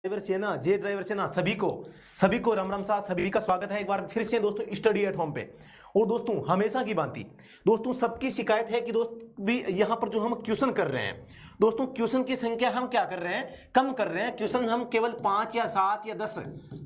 Driver सेना, जे driver सेना, सभी को राम राम साहब, सभी का स्वागत है एक बार फिर से दोस्तों स्टडी एट होम पे। और दोस्तों हमेशा की भांति दोस्तों सबकी शिकायत है कि दोस्त भी यहाँ पर जो हम क्वेश्चन कर रहे हैं दोस्तों, क्वेश्चन की संख्या हम क्या कर रहे हैं, कम कर रहे हैं। क्वेश्चन हम केवल 5 या 7 या 10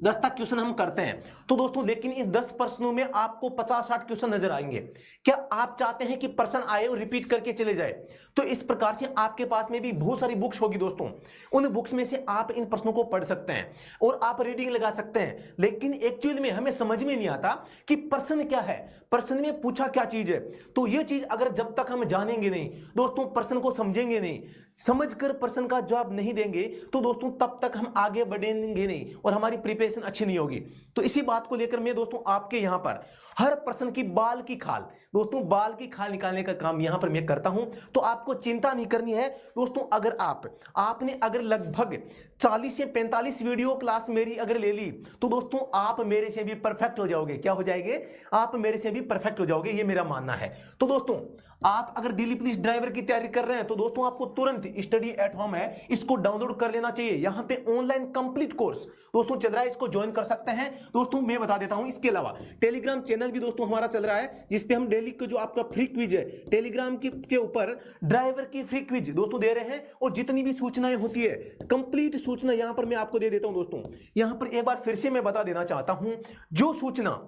तक क्वेश्चन हम करते हैं। तो दोस्तों लेकिन इन 10 प्रश्नों में आपको 50-60 क्वेश्चन नजर आएंगे। क्या आप चाहते हैं कि प्रश्न आए और रिपीट करके चले जाए? तो इस प्रकार से आपके पास में भी बहुत सारी बुक्स होगी दोस्तों, उन बुक्स में से आप इन प्रश्नों को पढ़ सकते हैं और आप रीडिंग लगा सकते हैं। लेकिन एक्चुअल में हमें समझ में नहीं आता कि प्रश्न क्या है, प्रश्न में पूछा क्या चीज है। तो यह चीज अगर जब तक हम जानेंगे नहीं दोस्तों, प्रश्न को समझेंगे नहीं, समझकर प्रश्न का जवाब नहीं देंगे, तो दोस्तों तब तक हम आगे बढ़ेंगे नहीं और हमारी प्रिपरेशन अच्छी नहीं होगी। तो इसी बात को लेकर मैं दोस्तों आपके यहां पर हर प्रश्न की बाल की खाल दोस्तों, बाल की खाल निकालने का काम यहां पर मैं करता हूं। तो आपको चिंता नहीं करनी है दोस्तों। अगर आपने अगर लगभग 40 से 45 वीडियो क्लास मेरी अगर ले ली, तो दोस्तों आप मेरे से भी परफेक्ट हो जाओगे। क्या हो जाएंगे? आप मेरे से भी परफेक्ट हो जाओगे, ये मेरा मानना है। तो दोस्तों आप अगर दिल्ली पुलिस ड्राइवर की तैयारी कर रहे हैं, तो दोस्तों आपको तुरंत स्टडी एट होम है, इसको डाउनलोड कर लेना चाहिए। यहां पे ऑनलाइन कंप्लीट कोर्स दोस्तों चल रहा है, इसको ज्वाइन कर सकते हैं दोस्तों। मैं बता देता हूं, इसके अलावा टेलीग्राम चैनल भी दोस्तों हमारा चल रहा है, जिसपे हम डेली को जो आपका फ्री क्विज है टेलीग्राम के ऊपर ड्राइवर की फ्री क्विज दोस्तों दे रहे हैं। और जितनी भी सूचनाएं होती है, कंप्लीट सूचना यहां पर मैं आपको दे देता हूं दोस्तों। यहां पर एक बार फिर से मैं बता देना चाहता हूं, जो सूचना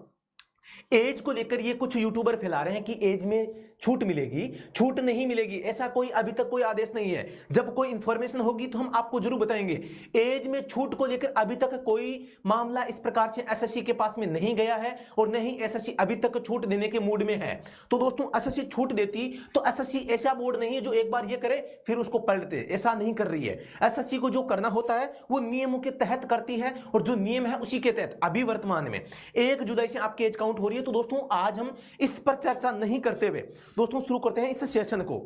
एज को लेकर ये कुछ यूट्यूबर फैला रहे हैं कि एज में छूट मिलेगी, छूट नहीं मिलेगी, ऐसा कोई अभी तक कोई आदेश नहीं है। जब कोई इंफॉर्मेशन होगी तो हम आपको जरूर बताएंगे। एज में छूट को लेकर अभी तक कोई मामला इस प्रकार से एसएससी के पास में नहीं गया है और नहीं एसएससी अभी तक छूट देने के मूड में है। तो दोस्तों एसएससी छूट देती तो एसएससी ऐसा बोर्ड नहीं है जो एक बार ये करे फिर उसको पलटे, ऐसा नहीं कर रही है। एसएससी को जो करना होता है वो नियमों के तहत करती है, और जो नियम है उसी के तहत अभी वर्तमान में 1 जुलाई से आपकी एज काउंट हो रही है। तो दोस्तों आज हम इस पर चर्चा नहीं करते हुए दोस्तों शुरू करते हैं इस सेशन को।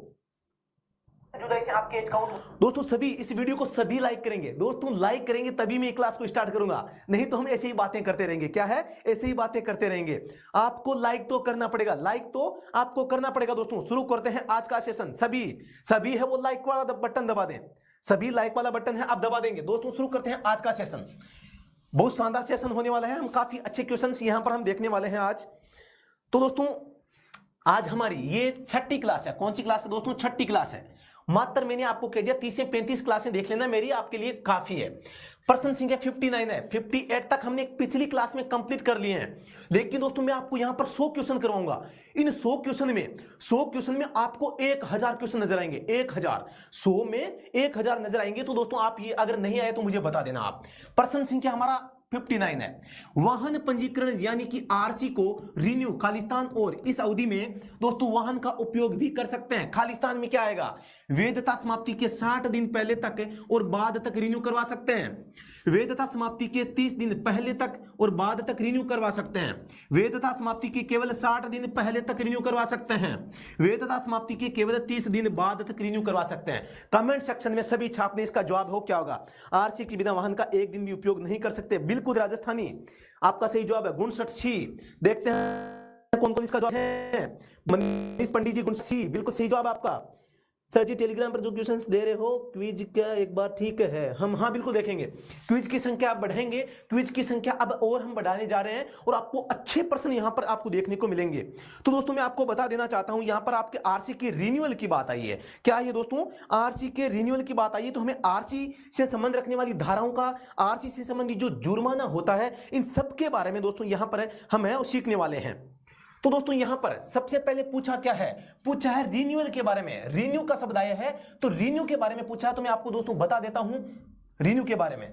जुलाई से आपके एज काउंट दोस्तों, सभी इस वीडियो को सभी लाइक करेंगे दोस्तों, लाइक करेंगे तभी मैं क्लास को स्टार्ट करूंगा, नहीं तो हम ऐसे ही बातें करते रहेंगे। क्या है? ऐसे ही बातें करते रहेंगे। आपको लाइक तो करना पड़ेगा, लाइक तो आपको करना पड़ेगा दोस्तों। शुरू करते हैं आज का सेशन। सभी है वो लाइक वाला बटन दबा दें, सभी लाइक वाला बटन है आप दबा देंगे दोस्तों। शुरू करते हैं आज का सेशन। बहुत शानदार सेशन होने वाला है, हम काफी अच्छे क्वेश्चंस यहां पर हम देखने वाले हैं आज। तो दोस्तों आज हमारी ये 6ठी क्लास है। कौन सी क्लास है दोस्तों? 6ठी क्लास है। मात्र मैंने आपको कह दिया 30 से 35 क्लासें देख लेना, मेरी आपके लिए काफी है। प्रश्न संख्या 59 है, 58 तक हमने पिछली क्लास में कंप्लीट कर लिए हैं। लेकिन दोस्तों मैं आपको यहां पर 100 क्वेश्चन करवाऊंगा। इन 100 क्वेश्चन में आपको 1000 क्वेश्चन नजर आएंगे। 1000 100 में 1000 नजर आएंगे। तो दोस्तों आप ये अगर नहीं आए तो मुझे बता देना आप। प्रश्न संख्या हमारा 59 है। वाहन पंजीकरण यानी कि आरसी को रिन्यू खालिस्तान, और इस अवधि में दोस्तों वाहन का उपयोग भी कर सकते हैं। खालिस्तान में क्या आएगा? वैधता समाप्ति के 60 दिन पहले तक और बाद तक रिन्यू करवा सकते हैं। वैधता समाप्ति के 30 दिन पहले तक और बाद तक रिन्यू करवा सकते हैं। वैधता समाप्ति के केवल 60 दिन पहले तक रिन्यू करवा सकते हैं। वैधता समाप्ति के केवल 30 दिन बाद तक रिन्यू करवा सकते हैं। कमेंट सेक्शन में सभी छापने इसका जवाब हो क्या होगा। आरसी के बिना वाहन का एक दिन भी उपयोग नहीं कर सकते। बिल्कुल राजस्थानी आपका सही जवाब है। 59। देखते हैं कौन कौन इसका जवाब है। मनीष पंडित जी 59 बिल्कुल सही जवाब आपका। सर जी टेलीग्राम पर जो क्वेश्चंस दे रहे हो क्विज का एक बार ठीक है, हम हाँ बिल्कुल देखेंगे। क्विज की संख्या आप बढ़ाएंगे, क्विज की संख्या अब और हम बढ़ाने जा रहे हैं और आपको अच्छे प्रश्न यहां पर आपको देखने को मिलेंगे। तो दोस्तों मैं आपको बता देना चाहता हूं, यहां पर आपके आरसी के रिन्यूअल की बात आई है। क्या है दोस्तों? आरसी के रिन्यूअल की बात आई है। तो हमें आरसी से संबंध रखने वाली धाराओं का, आरसी से संबंधित जो जुर्माना होता है, इन सब के बारे में दोस्तों यहां पर हम सीखने वाले हैं। तो दोस्तों यहां पर सबसे पहले पूछा क्या है? पूछा है रिन्यूअल के बारे में। रिन्यू का शब्द आया है, तो रिन्यू के बारे में पूछा है। तो मैं आपको दोस्तों बता देता हूं रिन्यू के बारे में।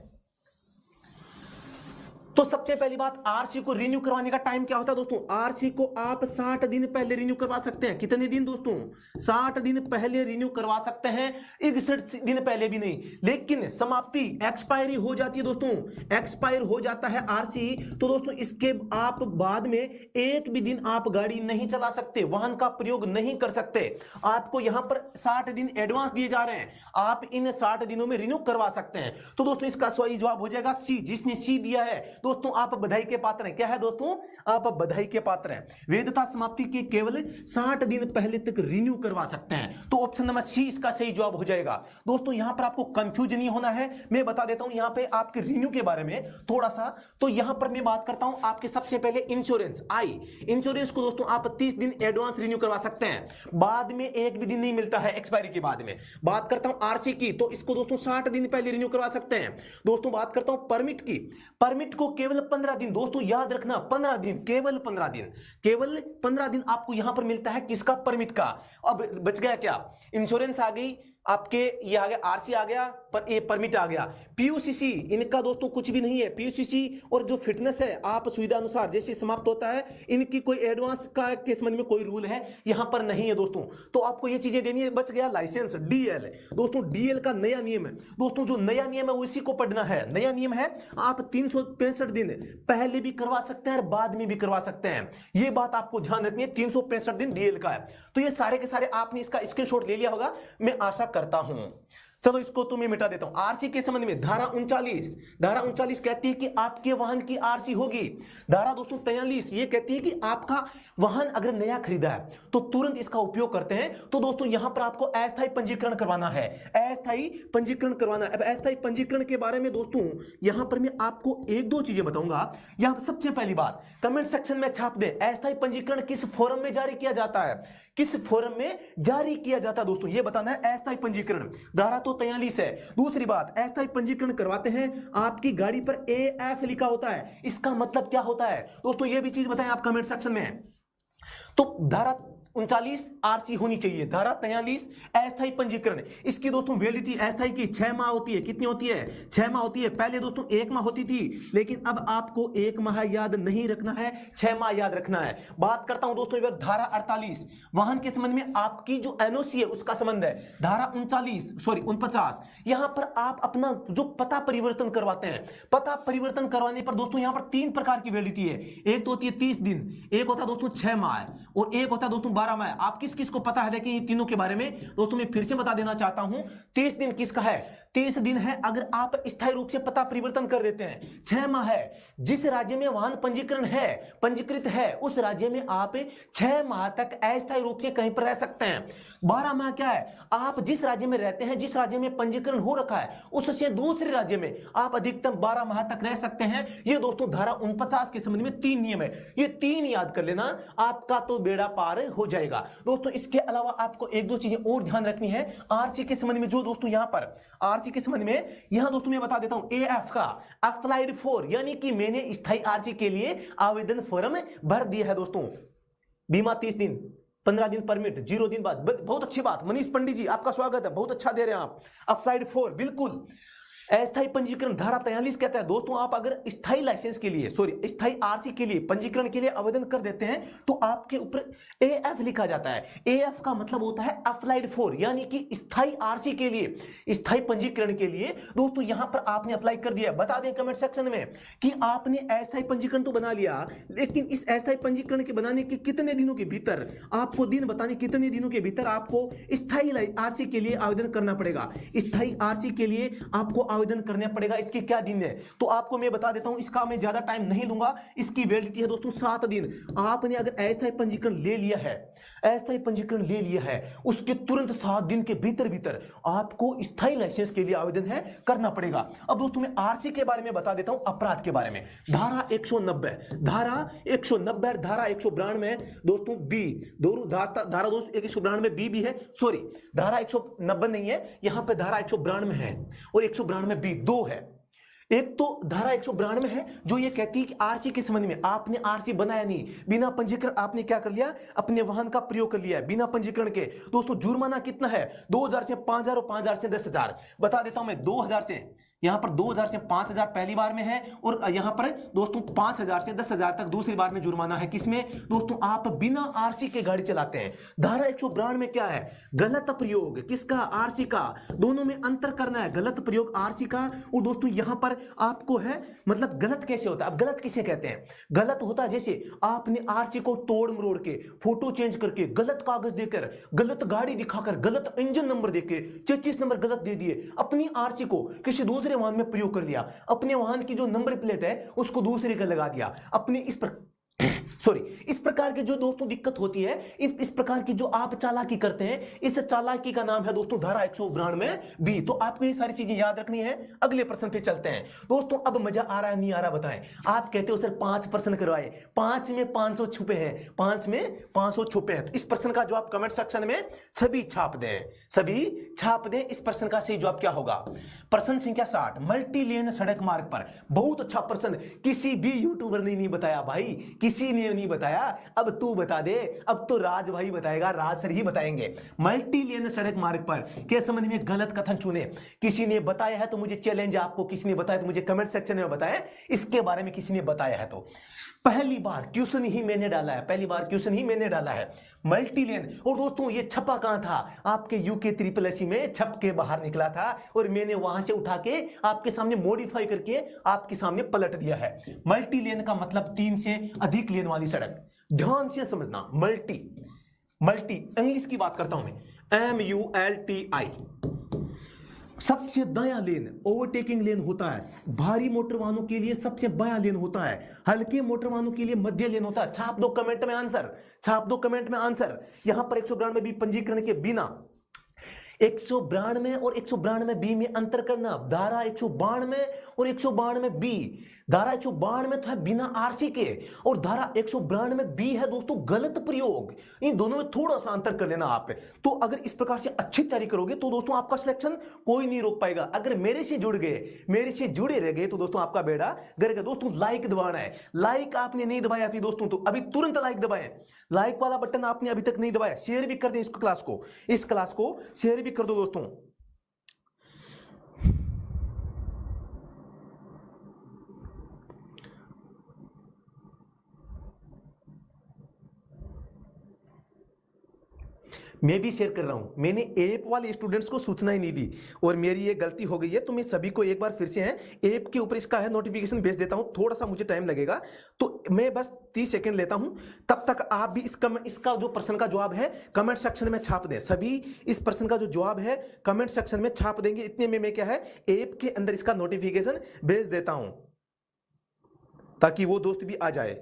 तो सबसे पहली बात, आरसी को रिन्यू करवाने का टाइम क्या होता है दोस्तों? आरसी को आप 60 दिन पहले रिन्यू करवा सकते हैं। कितने दिन दोस्तों? 60 दिन पहले रिन्यू करवा सकते हैं, 61 दिन पहले भी नहीं। लेकिन समाप्ति एक्सपायरी हो जाती है दोस्तों, एक्सपायर हो जाता है आरसी, तो दोस्तों इसके आप बाद में एक भी दिन आप गाड़ी नहीं चला सकते, वाहन का प्रयोग नहीं कर सकते। आपको यहां पर 60 दिन एडवांस दिए जा रहे हैं, आप इन 60 दिनों में रिन्यू करवा सकते हैं। तो दोस्तों इसका सही जवाब हो जाएगा सी। जिसने सी दिया है दोस्तों आप बधाई के पात्र हैं। क्या है दोस्तों, आप बधाई के पात्र हैं। वैधता समाप्ति के केवल 60 दिन पहले तक रिन्यू करवा सकते हैं। तो ऑप्शन नंबर सी इसका सही जवाब हो जाएगा। दोस्तों यहां पर आपको कंफ्यूज नहीं होना है। मैं बता देता हूं यहां पे आपके रिन्यू के बारे में थोड़ा सा। तो यहां पर मैं बात करता हूं आपके सबसे पहले इंश्योरेंस इंश्योरेंस को दोस्तों आप 30 दिन एडवांस रिन्यू करवा सकते हैं, बाद में एक भी दिन नहीं मिलता है एक्सपायरी के बाद में। बात करता हूं आरसी की, तो इसको दोस्तों 60 दिन पहले रिन्यू करवा सकते हैं। दोस्तों बात करता हूं परमिट की, परमिट को केवल 15 दिन, दोस्तों याद रखना 15 दिन, केवल 15 दिन, केवल 15 दिन आपको यहां पर मिलता है किसका, परमिट का। अब बच गया क्या, इंश्योरेंस आ गई आपके, ये आ गया आरसी आ गया, पर ये परमिट आ गया। पीयूसीसी इनका दोस्तों कुछ भी नहीं है। पीयूसीसी और जो फिटनेस है आप सुविधा अनुसार जैसे समाप्त होता है, इनकी कोई एडवांस का के संबंध में कोई रूल है यहां पर नहीं है दोस्तों। तो आपको ये चीजें देनी है। बच गया लाइसेंस, डीएल। दोस्तों डीएल का नया नियम है, दोस्तों जो नया नियम है उसी को पढ़ना है। नया नियम है आप 365 दिन पहले भी करवा सकते हैं और बाद में भी करवा सकते हैं। ये बात आपको ध्यान रखनी है, 365 दिन डीएल का है। तो ये सारे के सारे आपने इसका स्क्रीनशॉट ले लिया होगा, मैं आशा करता हूं। चलो इसको तो मैं मिटा देता हूं। आरसी के संबंध में धारा 39 कहती है कि आपके वाहन की आरसी होगी। धारा दोस्तों 43 ये कहती है कि आपका वाहन अगर नया खरीदा है तो तुरंत इसका उपयोग करते हैं। तो दोस्तों यहां पर आपको अस्थायी पंजीकरण करवाना है, अस्थायी पंजीकरण करवाना है। अब अस्थायी पंजीकरण के बारे में दोस्तों यहां पर मैं आपको एक दो चीजें बताऊंगा। यहां सबसे पहली बात कमेंट सेक्शन में छाप दें, अस्थायी पंजीकरण किस फोरम में जारी किया जाता है, किस फोरम में जारी किया जाता है दोस्तों ये बताना है। अस्थायी पंजीकरण धारा तो 43 है। दूसरी बात, अस्थायी पंजीकरण करवाते हैं, आपकी गाड़ी पर एएफ लिखा होता है, इसका मतलब क्या होता है दोस्तों ये भी चीज बताएं आप कमेंट सेक्शन में। तो धारा 39 आरसी होनी चाहिए, धारा 43 अस्थायी पंजीकरण। इसकी दोस्तों वैलिडिटी अस्थायी की 6 माह होती है। कितनी होती है, 6 माह होती है। पहले दोस्तों 1 माह होती थी, लेकिन अब आपको 1 माह याद नहीं रखना है, 6 माह याद रखना है। बात करता हूं दोस्तों इधर धारा 48 वाहन के संबंध में आपकी जो एनओसी है उसका संबंध है। धारा 49 यहां पर आप अपना जो पता परिवर्तन करवाते हैं, पता परिवर्तन करवाने पर दोस्तों यहां पर 3 प्रकार की वैलिडिटी है। एक तो होती है 30 दिन, एक होता है दोस्तों 6 माह और एक होता है दोस्तों 12 माह। आप किस किस को पता है देखिए, ये तीनों के बारे में दोस्तों मैं फिर से बता देना चाहता हूं। 30 दिन किसका है, 30 दिन है अगर आप स्थायी रूप से पता परिवर्तन कर देते हैं। 6 माह है जिस राज्य में वाहन पंजीकरण है, पंजीकृत है, उस राज्य में आप 6 माह तक अस्थायी रूप से कहीं पर रह सकते हैं। 12 माह क्या है, आप जिस राज्य में रहते हैं, जिस राज्य में पंजीकरण हो रखा है उससे दूसरे राज्य में आप अधिकतम 12 माह तक रह सकते हैं। ये दोस्तों धारा 49 के संबंध में 3 नियम है, ये 3 याद कर लेना, आपका तो बेड़ा पार हो जाएगा। दोस्तों इसके अलावा आपको एक दो चीजें और ध्यान रखनी है आरसी के संबंध में। जो दोस्तों यहां पर आरसी के संबंध में यहां दोस्तों मैं बता देता हूं, एएफ का अप्लाइड फॉर, यानी कि मैंने स्थायी आरसी के लिए आवेदन फॉर्म भर दिया है दोस्तों। बीमा 30 दिन, 15 दिन परमिट, 0 दिन बाद। बहुत अच्छी बात, मनीष पंडित जी आपका स्वागत है, बहुत अच्छा दे रहे हैं आप। अप्लाइड फॉर बिल्कुल अस्थायी पंजीकरण धारा 43 कहता है दोस्तों आप अगर स्थायी लाइसेंस के लिए स्थायी आरसी के लिए पंजीकरण के लिए आवेदन कर देते हैं तो आपके ऊपर एएफ लिखा जाता है। एएफ का मतलब होता है अप्लाइड फॉर, यानी कि स्थायी आरसी के लिए, स्थायी पंजीकरण के लिए दोस्तों यहां पर आपने अप्लाई कर दिया। बता दें कमेंट सेक्शन में कि आपने अस्थायी पंजीकरण तो बना लिया, लेकिन इस अस्थायी पंजीकरण के बनाने के कितने दिनों के भीतर, आपको दिन बताने कितने दिनों के भीतर आपको स्थायी आरसी के लिए आवेदन करना पड़ेगा। स्थायी आरसी के लिए आपको आवेदन करना पड़ेगा। इसके क्या दिन है तो आपको मैं बता देता हूं, इसका मैं ज्यादा टाइम नहीं लूंगा। इसकी वैलिडिटी है दोस्तों 7 दिन। आपने अगर अस्थायी पंजीकरण ले लिया है, अस्थायी पंजीकरण ले लिया है, उसके तुरंत 7 दिन के भीतर आपको स्थायी लाइसेंस के लिए आवेदन है करना पड़ेगा। अब दोस्तों मैं आरसी के बारे में बता देता हूं, अपराध के बारे में। धारा 190 और धारा 192 दोस्तों बी दोनों धारा दोस्तों 192 बी भी है, सॉरी धारा 190 नहीं है, यहां पे धारा 192 है और 192 बी 2 है। एक तो धारा 192 है जो ये कहती है कि आरसी के संबंध में आपने आरसी बनाया नहीं, बिना पंजीकरण आपने क्या कर लिया, अपने वाहन का प्रयोग कर लिया है बिना पंजीकरण के। दोस्तों जुर्माना कितना है, 2000 से 5000 और 5000 से 10000। बता देता हूं मैं, 2000 से यहां पर 2000 से 5000 पहली बार में है और यहां पर दोस्तों 5000 से 10000 तक दूसरी बार में जुर्माना है। किसमें दोस्तों, आप बिना आरसी के गाड़ी चलाते हैं। धारा 192 में क्या है, गलत प्रयोग किसका, आरसी का। दोनों में अंतर करना है, गलत प्रयोग आरसी का और दोस्तों यहां पर आपको है, मतलब गलत कैसे होता है, अब गलत किसे कहते हैं, गलत होता है जैसे आपने आरसी को तोड़ मरोड़ के, फोटो चेंज करके, गलत कागज देकर, गलत गाड़ी दिखाकर, गलत इंजन नंबर देके, 33 नंबर गलत दे दिए, अपनी आरसी को किसी दूसरे दूसरे वाहन में प्रयोग कर लिया, अपने वाहन की जो नंबर प्लेट है उसको दूसरे का लगा दिया, अपने इस प्रकार की जो दोस्तों दिक्कत होती है, इस प्रकार की जो आप चालाकी करते हैं, इस चालाकी का नाम है दोस्तों धारा 192 बी। तो आपको ये सारी चीजें याद रखनी है। अगले प्रश्न पे चलते हैं दोस्तों। अब मजा आ रहा है नहीं आ रहा बताएं। आप कहते हो सर 5 प्रश्न करवाए, 5 में 500 छुपे हैं, 5 में 500 छुपे हैं। तो इस प्रश्न का जवाब कमेंट सेक्शन में सभी छाप दें, सभी छाप दें। इस प्रश्न का सही जवाब क्या होगा? प्रश्न संख्या 60, मल्टी लेन सड़क मार्ग पर। बहुत अच्छा प्रश्न, किसी भी यूट्यूबर ने नहीं बताया भाई, किसी ने नहीं बताया। अब तू बता दे, अब तो राज भाई बताएगा, राज सर ही बताएंगे। मल्टी लेन सड़क मार्ग पर के संबंध में गलत कथन चुने। किसी ने बताया है तो मुझे चैलेंज है आपको, किसी ने बताया तो मुझे कमेंट सेक्शन में बताएं इसके बारे में किसी ने बताया है तो। पहली बार क्वेश्चन ही मैंने डाला है, पहली बार क्वेश्चन ही मैंने डाला है, मल्टी लेन। और दोस्तों ये छपा कहां था? आपके यूके ट्रिपल एससी में छप के बाहर निकला था और मैंने वहां से उठा के आपके सामने मॉडिफाई करके आपके सामने पलट दिया है। मल्टी लेन का मतलब 3 से अधिक लेन वाली सड़क। ध्यान से समझना, मल्टी इंग्लिश की बात करता हूं मैं, MULTI। सबसे दायां लेन ओवरटेकिंग लेन होता है, भारी मोटर वाहनों के लिए सबसे बायां लेन होता है, हल्के मोटर वाहनों के लिए मध्य लेन होता है। छाप दो कमेंट में आंसर, छाप दो कमेंट में आंसर। यहां पर 192 भी पंजीकरण के बिना 192 और 192 बी में अंतर करना। धारा 192 और 192 बी, धारा 192 था बिना आरसी के और धारा 192 बी है दोस्तों गलत प्रयोग। इन दोनों में थोड़ा सा अंतर कर लेना आप। तो अगर इस प्रकार से अच्छी तैयारी करोगे तो दोस्तों आपका सिलेक्शन कोई नहीं रोक पाएगा। अगर मेरे से जुड़ गए, मेरे से जुड़े रह गए तो दोस्तों आपका बेड़ा गर्क है। दोस्तों लाइक दबाना है, लाइक आपने नहीं दबाया अभी दोस्तों तो अभी तुरंत लाइक दबाएं। लाइक वाला बटन आपने अभी तक नहीं दबाया, शेयर भी कर दें इस क्लास को शेयर भी कर दो दोस्तों। मैं भी शेयर कर रहा हूं, मैंने ऐप वाले स्टूडेंट्स को सूचना ही नहीं दी और मेरी ये गलती हो गई है। तो मैं सभी को एक बार फिर से है ऐप के ऊपर इसका है नोटिफिकेशन भेज देता हूं। थोड़ा सा मुझे टाइम लगेगा तो मैं बस 30 सेकंड लेता हूं, तब तक आप भी इसका जो प्रश्न का जवाब है कमेंट सेक्शन में छाप दें। सभी इस प्रश्न का जो जवाब है कमेंट सेक्शन में छाप देंगे। इतने में मैं क्या है ऐप के अंदर इसका नोटिफिकेशन भेज देता हूं ताकि वो दोस्त भी आ जाए।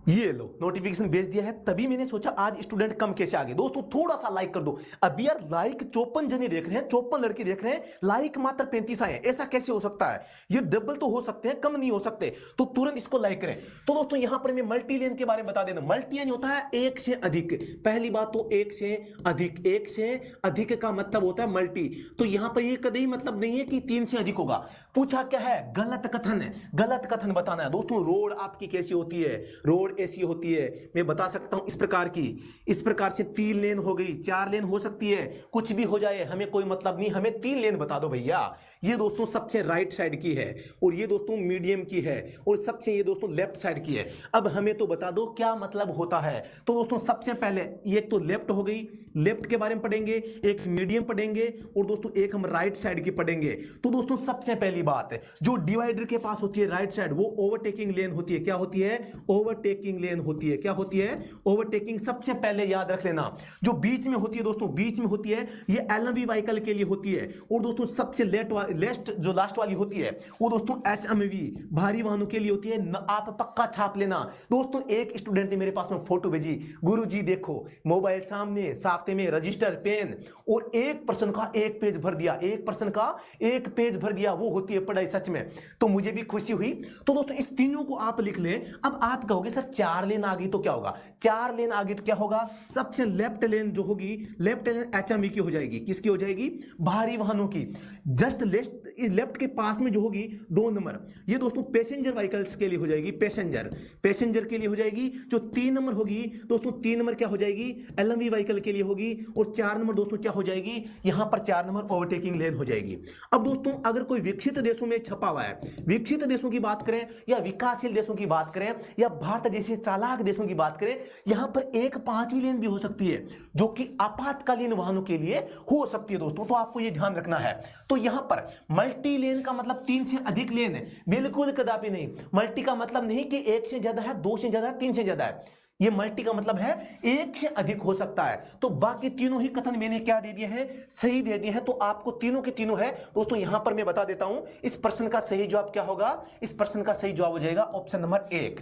ये लो नोटिफिकेशन भेज दिया है, तभी मैंने सोचा आज स्टूडेंट कम कैसे आ गए। दोस्तों थोड़ा सा लाइक कर दो। अभी यार लाइक 54 जने देख रहे हैं, 54 लड़के देख रहे हैं, लाइक मात्र 35 आए हैं। ऐसा कैसे हो सकता है? ये डबल तो हो सकते हैं, कम नहीं हो सकते। तो तुरंत इसको लाइक करें। तो दोस्तों यहां पर मैं मल्टी लेन के बारे में बता देना। मल्टी लेन होता है एक से अधिक। पहली बात तो एक से अधिक, एक से अधिक का मतलब होता है मल्टी। तो यहां पर ये कभी मतलब नहीं है कि 3 से अधिक होगा। पूछा क्या है? गलत कथन है, गलत कथन बताना है। दोस्तों रोड आपकी कैसी होती है? रोड ऐसी होती है, मैं बता सकता हूं इस प्रकार की, इस प्रकार से 3 लेन हो गई, 4 लेन हो सकती है, कुछ भी हो जाए हमें कोई मतलब नहीं, हमें 3 लेन बता दो भैया। ये दोस्तों सबसे राइट साइड की है और ये दोस्तों मीडियम की है और सबसे ये दोस्तों लेफ्ट साइड की है। अब हमें तो बता दो क्या मतलब होता है। तो दोस्तों सबसे पहले ये तो लेफ्ट हो गई, लेफ्ट के बारे में पढ़ेंगे, एक मीडियम पढ़ेंगे और दोस्तों एक हम राइट साइड की पढ़ेंगे। तो दोस्तों सबसे पहली बात जो डिवाइडर के पास होती है राइट साइड, वो ओवरटेकिंग लेन होती है। क्या होती है? ओवरटेकिंग लेन होती है। क्या होती है? ओवरटेकिंग। सबसे पहले याद रख लेना जो बीच में होती है दोस्तों, बीच में होती है ये एलएमवी व्हीकल के लिए होती है और दोस्तों सबसे लेफ्ट जो लास्ट वाली होती है वो दोस्तों एचएमवी भारी वाहनों के लिए होती है। आप पक्का छाप लेना दोस्तों। एक स्टूडेंट ने मेरे पास में फोटो भेजी, गुरुजी देखो मोबाइल सामने, साथ में रजिस्टर पेन और एक प्रश्न का एक पेज भर दिया, एक प्रश्न का एक पेज भर दिया। वो होती है पढ़ाई सच में, तो मुझे भी खुशी हुई। तो दोस्तों इस तीनों को आप लिख लें। अब आप कहोगे सर 4 लेन आ गई तो क्या होगा? 4 लेन आ गई तो क्या होगा? सबसे लेफ्ट लेन जो होगी, लेफ्ट लेन एचएमवी की हो जाएगी। किसकी हो जाएगी? भारी वाहनों की। जस्ट लेफ्ट के पास में जो होगी 2 नंबर, ये दोस्तों पैसेंजर व्हीकल्स के लिए हो जाएगी, पैसेंजर के लिए हो जाएगी। जो 3 नंबर होगी दोस्तों, 3 नंबर क्या हो जाएगी? एलएमवी व्हीकल के लिए होगी और 4 नंबर दोस्तों क्या हो जाएगी? यहां पर 4 नंबर ओवरटेकिंग लेन हो जाएगी। अब दोस्तों अगर कोई विकसित देशों में छपा हुआ है, विकसित देशों की बात करें या विकासशील देशों की बात करें या भारत जैसे चालाक देशों की बात करें, यहां पर एक 5वीं लेन भी हो सकती है जो कि आपातकालीन वाहनों के लिए हो सकती है दोस्तों। तो आपको यह ध्यान रखना है। तो यहां पर मल्टी लेन का मतलब 3 से अधिक लेन है, बिल्कुल कदापि नहीं। मल्टी का मतलब नहीं कि 1 से ज्यादा है, 2 से ज्यादा है, 3 से ज्यादा है। ये मल्टी का मतलब है 1 से अधिक हो सकता है। तो बाकी तीनों ही कथन मैंने क्या दे दिए हैं, सही दे दिए हैं। तो आपको तीनों के तीनों है दोस्तों। यहां पर मैं बता देता हूं इस प्रश्न का सही जवाब क्या होगा। इस प्रश्न का सही जवाब हो जाएगा ऑप्शन नंबर 1,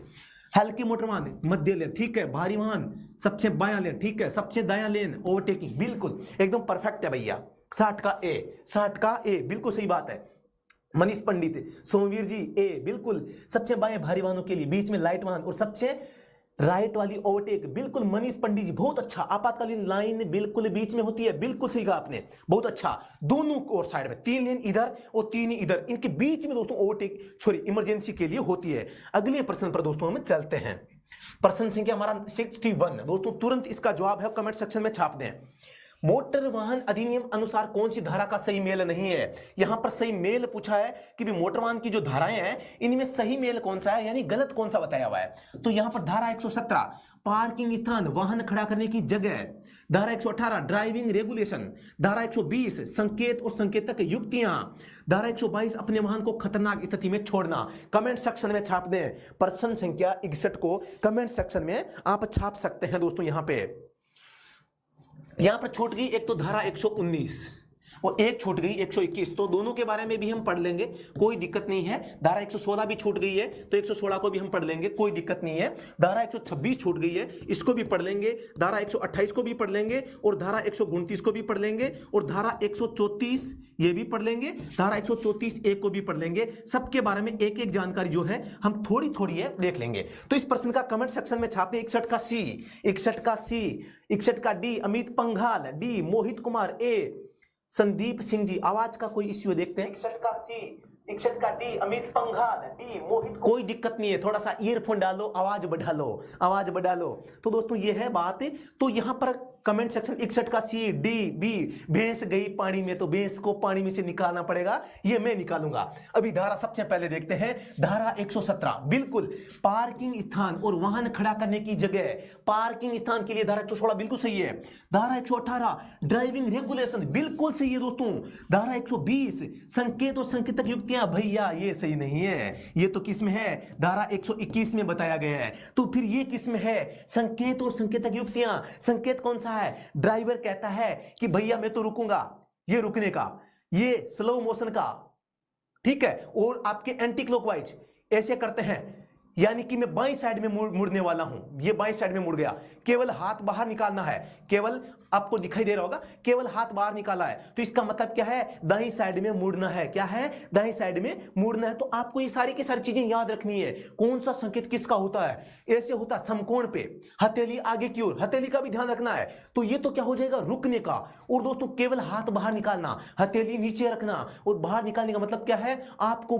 हल्के मोटर वाहन मध्य लेन, ठीक है। भारी वाहन सबसे बायां लेन, ठीक है। सबसे दायां लेन ओवरटेकिंग, बिल्कुल एकदम परफेक्ट है भैया। 60 का ए, 60 का ए बिल्कुल सही बात है। मनीष पंडित, सोमवीर जी ए, बिल्कुल। सबसे बाएं भारी वाहनों के लिए, बीच में लाइट वाहन और सबसे राइट वाली ओवरटेक, बिल्कुल मनीष पंडित जी, बहुत अच्छा। आपातकालीन लाइन बिल्कुल बीच में होती है, बिल्कुल सही कहा आपने, बहुत अच्छा। दोनों और साइड में 3 लेन इधर और 3 ही इधर, इनके बीच में दोस्तों ओवरटेक सॉरी इमरजेंसी के लिए होती है। अगले प्रश्न पर दोस्तों हम चलते हैं। प्रश्न संख्या हमारा 61 दोस्तों, तुरंत इसका जवाब है कमेंट सेक्शन में छाप दें। मोटर वाहन अधिनियम अनुसार कौन सी धारा का सही मेल नहीं है। यहां पर सही मेल पूछा है कि भी मोटर वाहन की जो धाराएं हैं इनमें सही मेल कौन सा है, यानी गलत कौन सा बताया हुआ है। तो यहां पर धारा 117 पार्किंग स्थान, वाहन खड़ा करने की जगह। धारा 118 ड्राइविंग रेगुलेशन। धारा 120 संकेत और संकेतक युक्तियां। धारा 122 अपने वाहन को खतरनाक स्थिति में छोड़ना। कमेंट सेक्शन में छाप दें। प्रश्न संख्या 61 को कमेंट सेक्शन में आप छाप सकते हैं दोस्तों। यहां पर छूट गई एक तो धारा 119 और एक छूट गई 121, तो दोनों के बारे में भी हम पढ़ लेंगे, कोई दिक्कत नहीं है। धारा 116 भी छूट गई है तो 116 को भी हम पढ़ लेंगे, कोई दिक्कत नहीं है। धारा 126 छूट गई है, इसको भी पढ़ लेंगे। धारा 128 को भी पढ़ लेंगे और धारा 129 को भी पढ़ लेंगे और धारा 134 ये भी पढ़ लेंगे, धारा 134 एक को भी पढ़ लेंगे। सबके बारे में एक एक जानकारी जो है हम थोड़ी थोड़ी है देख लेंगे। तो इस प्रश्न का कमेंट सेक्शन में छापते। 61 का सी, 61 का सी, 61 का डी अमित पंघाल, डी मोहित कुमार, ए संदीप सिंह जी। आवाज का कोई इश्यू देखते हैं। 61 का सी, 61 का डी अमित पंघाल, डी मोहित, कोई दिक्कत नहीं है। थोड़ा सा ईयरफोन डालो, आवाज बढ़ा लो, आवाज बढ़ा लो। तो दोस्तों ये है बात। तो यहां पर कमेंट सेक्शन 61 का सी, डी, बी, भैंस गई पानी में तो भैंस को पानी में से निकालना पड़ेगा, ये मैं निकालूंगा। अभी धारा सबसे पहले देखते हैं। धारा 117 बिल्कुल पार्किंग स्थान और वाहन खड़ा करने की जगह, पार्किंग स्थान के लिए धारा 116 बिल्कुल सही है। धारा 118 ड्राइविंग रेगुलेशन बिल्कुल सही है दोस्तों। धारा 120 संकेत और संकेतक युक्तियां, भैया ये सही नहीं है, ये तो किस में है, धारा 121 में बताया गया है। तो फिर ये किस में है, संकेत और संकेतक युक्तियां। संकेत कौन सा है, ड्राइवर कहता है कि भैया मैं तो रुकूंगा, ये रुकने का, ये स्लो मोशन का, ठीक है। और आपके एंटी क्लॉकवाइज ऐसे करते हैं, यानी कि मैं बाईं साइड में मुड़ने वाला हूं, ये बाईं साइड में मुड़ गया, केवल हाथ बाहर निकालना है, केवल आपको दिखाई दे रहा होगा, केवल हाथ बाहर निकाला है। तो इसका मतलब क्या है, दाईं साइड में मुड़ना है। क्या है, दाईं साइड में मुड़ना है। तो आपको ये सारी की सारी चीजें याद रखनी है। कौन सा संकेत किसका होता है, ऐसे होता है समकोण पे, हथेली आगे की ओर, हथेली का भी ध्यान रखना है। तो ये तो क्या हो जाएगा, रुकने का। और दोस्तों केवल हाथ बाहर निकालना, हथेली नीचे रखना, और बाहर निकालने का मतलब क्या है, आपको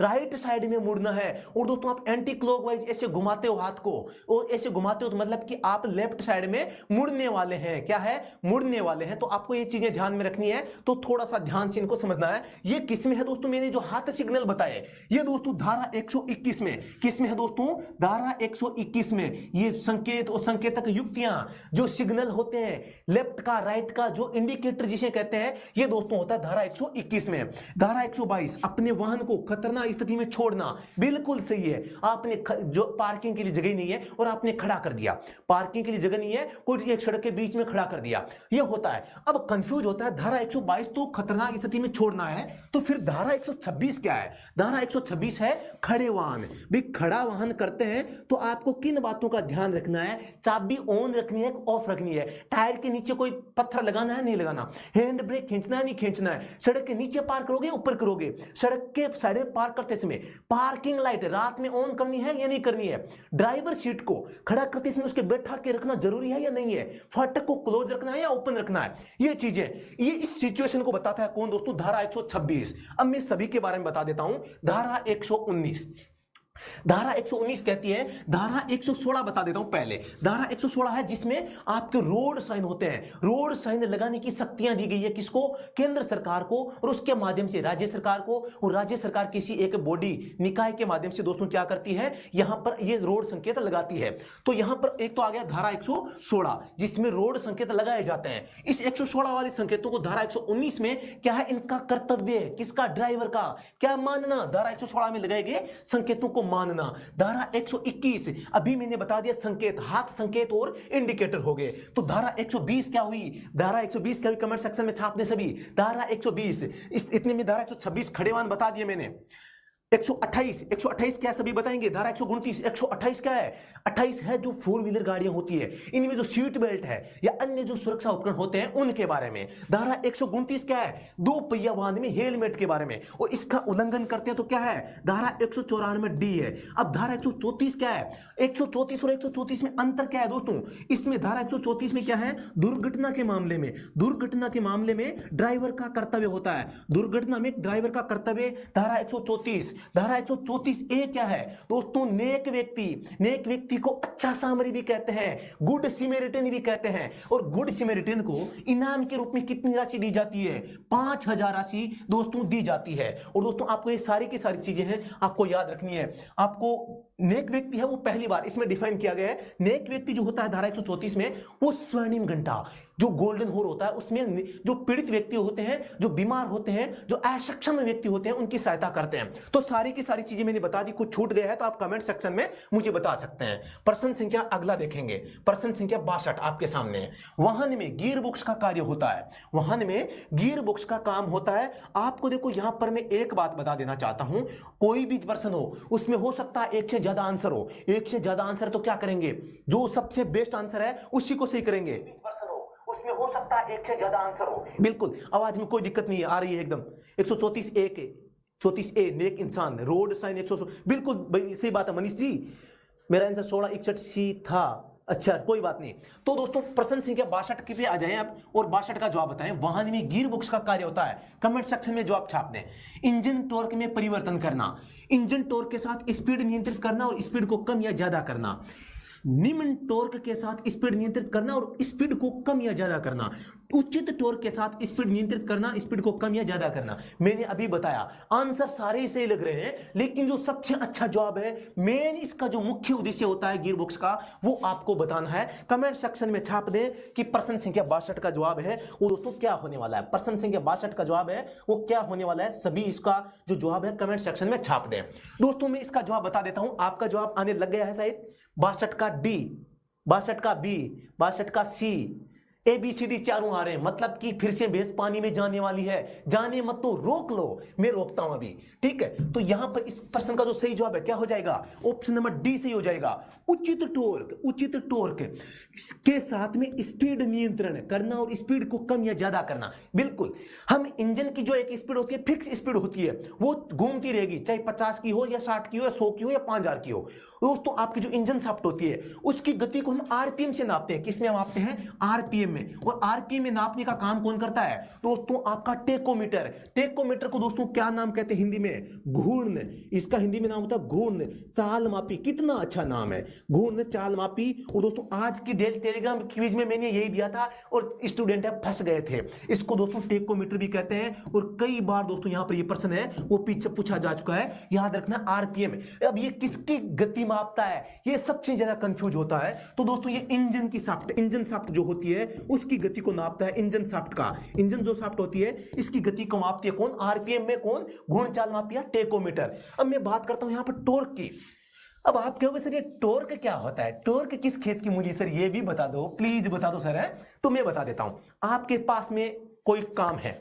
राइट साइड में मुड़ना है। और दोस्तों आप एंटी क्लॉकवाइज ऐसे घुमाते हो हाथ को, और ऐसे घुमाते हो तो मतलब कि आप लेफ्ट साइड में मुड़ने वाले हैं। क्या है, मुड़ने वाले हैं। तो आपको ये चीजें ध्यान में रखनी है। तो थोड़ा सा ध्यान से इनको समझना है। ये किस में है दोस्तों, मैंने जो हाथ सिग्नल बताए, ये दोस्तों धारा 121 में, किस में है दोस्तों, धारा 121 में। ये संकेत और संकेतक युक्तियां, जो सिग्नल होते हैं लेफ्ट का, राइट का, जो इंडिकेटर जिसे कहते हैं, ये दोस्तों होता है धारा 121 में। धारा 122 अपने वाहन को खतरनाक स्थिति में छोड़ना, बिल्कुल सही है। आपने जो पार्किंग के लिए जगह नहीं है और आपने खड़ा कर दिया, पार्किंग के लिए जगह नहीं है, कोई एक सड़क के बीच में खड़ा कर दिया, ये होता है। अब कंफ्यूज होता है, धारा 122 तो खतरनाक स्थिति में छोड़ना है, तो फिर धारा 126 क्या है। धारा 126 है खड़े वाहन। भी खड़ा वाहन करते हैं तो आपको किन बातों का ध्यान रखना है, चाबी ऑन रखनी है, ऑफ रखनी है, टायर के नीचे कोई पत्थर लगाना है, नहीं लगाना, हैंड ब्रेक खींचना है, नहीं खींचना है, सड़क के नीचे पार करोगे, ऊपर करोगे, सड़क के साइड में पार करते समय पार्किंग लाइट रात में ऑन करनी है या नहीं करनी है, ड्राइवर सीट को खड़ा करते समय उसके बैठा के रखना जरूरी है या नहीं है, फाटक को क्लोज रखना है या ओपन रखना है, ये चीजें, ये इस सिचुएशन को बताता है कौन दोस्तों, धारा 126। अब मैं सभी के बारे में बता देता हूं। धारा 119 धारा 119 कहती है, धारा 116 बता देता हूं पहले। धारा 116 है जिसमें आपके रोड साइन होते हैं, रोड साइन लगाने की शक्तियां दी गई है किसको? केंद्र सरकार को, और उसके माध्यम से राज्य सरकार को, और राज्य सरकार किसी एक बॉडी निकाय के माध्यम से दोस्तों क्या करती है, यहां पर ये रोड संकेत लगाती है। तो यहां पर एक तो आ गया धारा 116 जिसमें रोड संकेत लगाए जाते हैं। इस 116 वाले संकेतों को धारा 119 में क्या है, इनका कर्तव्य है, किसका? ड्राइवर का। क्या मानना? धारा 116 में लगाए गए संकेतों को मानना। धारा 121 अभी मैंने बता दिया, संकेत, हाथ संकेत और इंडिकेटर हो गए। तो धारा 120 क्या हुई? धारा 120 क्या हुई? कमेंट सेक्शन में छाप दें सभी। धारा 120 इतने में धारा 126 खड़ेवान बता दिए मैंने। 128 क्या है सभी बताएंगे? धारा 129 128 क्या है? 28 है जो 4 व्हीलर गाड़ियां होती है, इनमें जो सीट बेल्ट है या अन्य जो सुरक्षा उपकरण होते हैं उनके बारे में। धारा 129 क्या है? 2 पहिया वाहन में हेलमेट के बारे में, और इसका उल्लंघन करते हैं तो क्या है? धारा 194 डी है। अब धारा 134 क्या है? 134 और 134 में अंतर क्या है दोस्तों? इसमें धारा 134 में क्या है? दुर्घटना के मामले में, दुर्घटना के मामले में ड्राइवर का कर्तव्य होता है, दुर्घटना में ड्राइवर का कर्तव्य। धारा 134 धारा 134 ए क्या है दोस्तों? नेक व्यक्ति को अच्छा सामरी भी कहते हैं, गुड सिमेरिटन भी कहते हैं। और गुड सिमेरिटन को इनाम के रूप में कितनी राशि दी जाती है? 5000 राशि दोस्तों दी जाती है। और दोस्तों आपको ये सारी की सारी चीजें हैं आपको याद रखनी है। आपको नेक व्यक्ति है वो पहली बार इसमें डिफाइन किया गया है। नेक व्यक्ति जो होता है धारा 134 में, वो स्वर्णिम घंटा जो गोल्डन हॉर होता है उसमें जो पीड़ित व्यक्ति होते हैं, जो बीमार होते हैं, जो असक्षम व्यक्ति होते हैं, उनकी सहायता करते हैं। तो सारी की सारी चीजें मैंने बता दी। कुछ छूट गया है तो आप कमेंट सेक्शन में मुझे बता सकते हैं। प्रश्न संख्या अगला देखेंगे, प्रश्न संख्या 62 आपके सामने है। वाहन में गियर बॉक्स का कार्य होता है, वाहन में गियर बॉक्स का काम होता है। आपको देखो यहां पर मैं एक बात बता देना चाहता हूं, कोई भी प्रश्न हो उसमें हो सकता है एक से ज्यादा आंसर हो, एक से ज्यादा आंसर तो क्या करेंगे? जो सबसे बेस्ट आंसर है उसी को सही करेंगे। प्रश्न हो उसमें हो सकता है एक से ज्यादा आंसर हो, बिल्कुल आवाज में कोई दिक्कत नहीं है, आ रही है एकदम। 134 ए के 34 ए नेक इंसान, रोड साइन 100, बिल्कुल सही बात है मनीष जी, मेरा आंसर 1661 सी था। अच्छा कोई बात नहीं। तो दोस्तों प्रश्न संख्या 62 के पे आ जाएं आप और 62 का जवाब बताएं। वाहन में गियर बॉक्स का कार्य होता है, कमेंट सेक्शन में जवाब छाप दें। इंजन टॉर्क में परिवर्तन करना, इंजन टॉर्क के साथ स्पीड नियंत्रित करना और स्पीड को कम या ज्यादा करना, निम्न टॉर्क के साथ स्पीड नियंत्रित करना और स्पीड को कम या ज्यादा करना, उचित टॉर्क के साथ स्पीड नियंत्रित करना, स्पीड को कम या ज्यादा करना। मैंने अभी बताया आंसर सारे ही सही लग रहे हैं, लेकिन जो सबसे अच्छा जवाब है, मेन इसका जो मुख्य उद्देश्य होता है गियर बॉक्स का, वो आपको बताना है। कमेंट सेक्शन में छाप दें कि प्रश्न संख्या 62 का जवाब है वो दोस्तों क्या होने वाला है। प्रश्न संख्या 62 का जवाब है वो क्या होने वाला है, सभी इसका जो जवाब है कमेंट सेक्शन में छाप दें। दोस्तों मैं इसका जवाब बता देता हूं, आपका जवाब आने लग गया है शायद। 62 का डी, 62 का बी, 62 का सी, ABCD चारों आ रहे हैं, मतलब कि फिर से भैंस पानी में जाने वाली है। जाने मत तो रोक लो, मैं रोकता हूं अभी, ठीक है। तो यहां पर इस प्रश्न का जो सही जवाब है क्या हो जाएगा? ऑप्शन नंबर डी सही हो जाएगा। उचित टॉर्क, उचित टॉर्क के साथ में स्पीड नियंत्रण करना और स्पीड को कम या ज्यादा करना। बिल्कुल, हम इंजन की जो एक स्पीड होती है, फिक्स स्पीड होती है, वो घूमती रहेगी, चाहे 50 की हो या 60 की हो या 100 की हो या 5000 की हो। दोस्तों आपकी जो इंजन शाफ्ट होती है उसकी गति को हम आरपीएम से नापते हैं। किसमें नापते हैं? आरपीएम में। और आरपीएम में नापने का काम कौन करता है दोस्तों? आपका टेकोमीटर। टेकोमीटर को दोस्तों क्या नाम कहते हैं हिंदी में? घूर्ण। इसका हिंदी में नाम होता है घूर्ण, चाल मापी। कितना अच्छा नाम है, घूर्ण चाल मापी। और दोस्तों आज की टेलीग्राम क्विज में मैंने यही दिया था और स्टूडेंट है फंस गए थे। इसको दोस्तों टेकोमीटर भी कहते हैं और कई बार दोस्तों यहां पर ये प्रश्न है वो पीछे पूछा जा चुका है, याद रखना आरपीएम। अब ये किसकी गति मापता है, ये सबसे ज्यादा कंफ्यूज होता है। तो दोस्तों ये इंजन की शाफ्ट, इंजन शाफ्ट जो होती है उसकी गति को नापता है इंजन शाफ्ट का। इंजन जो शाफ्ट होती है इसकी गति को मापती है कौन? आरपीएम में कौन? घूर्ण चाल मापी या टेकोमीटर। अब मैं बात करता हूं यहां पर टॉर्क की। अब आप कहोगे सर ये टॉर्क क्या होता है? टॉर्क किस खेत की मुझे सर ये भी बता दो, प्लीज बता दो सर। है तो मैं बता देता हूं। आपके पास में कोई काम है,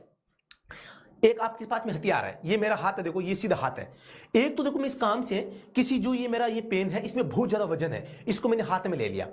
एक आपके पास में हथियार है, ये मेरा हाथ है, देखो ये सीधा हाथ है। एक तो देखो मैं इस काम से किसी जो ये मेरा ये पेन है इसमें बहुत ज्यादा वजन है, इसको मैंने हाथ में ले लिया।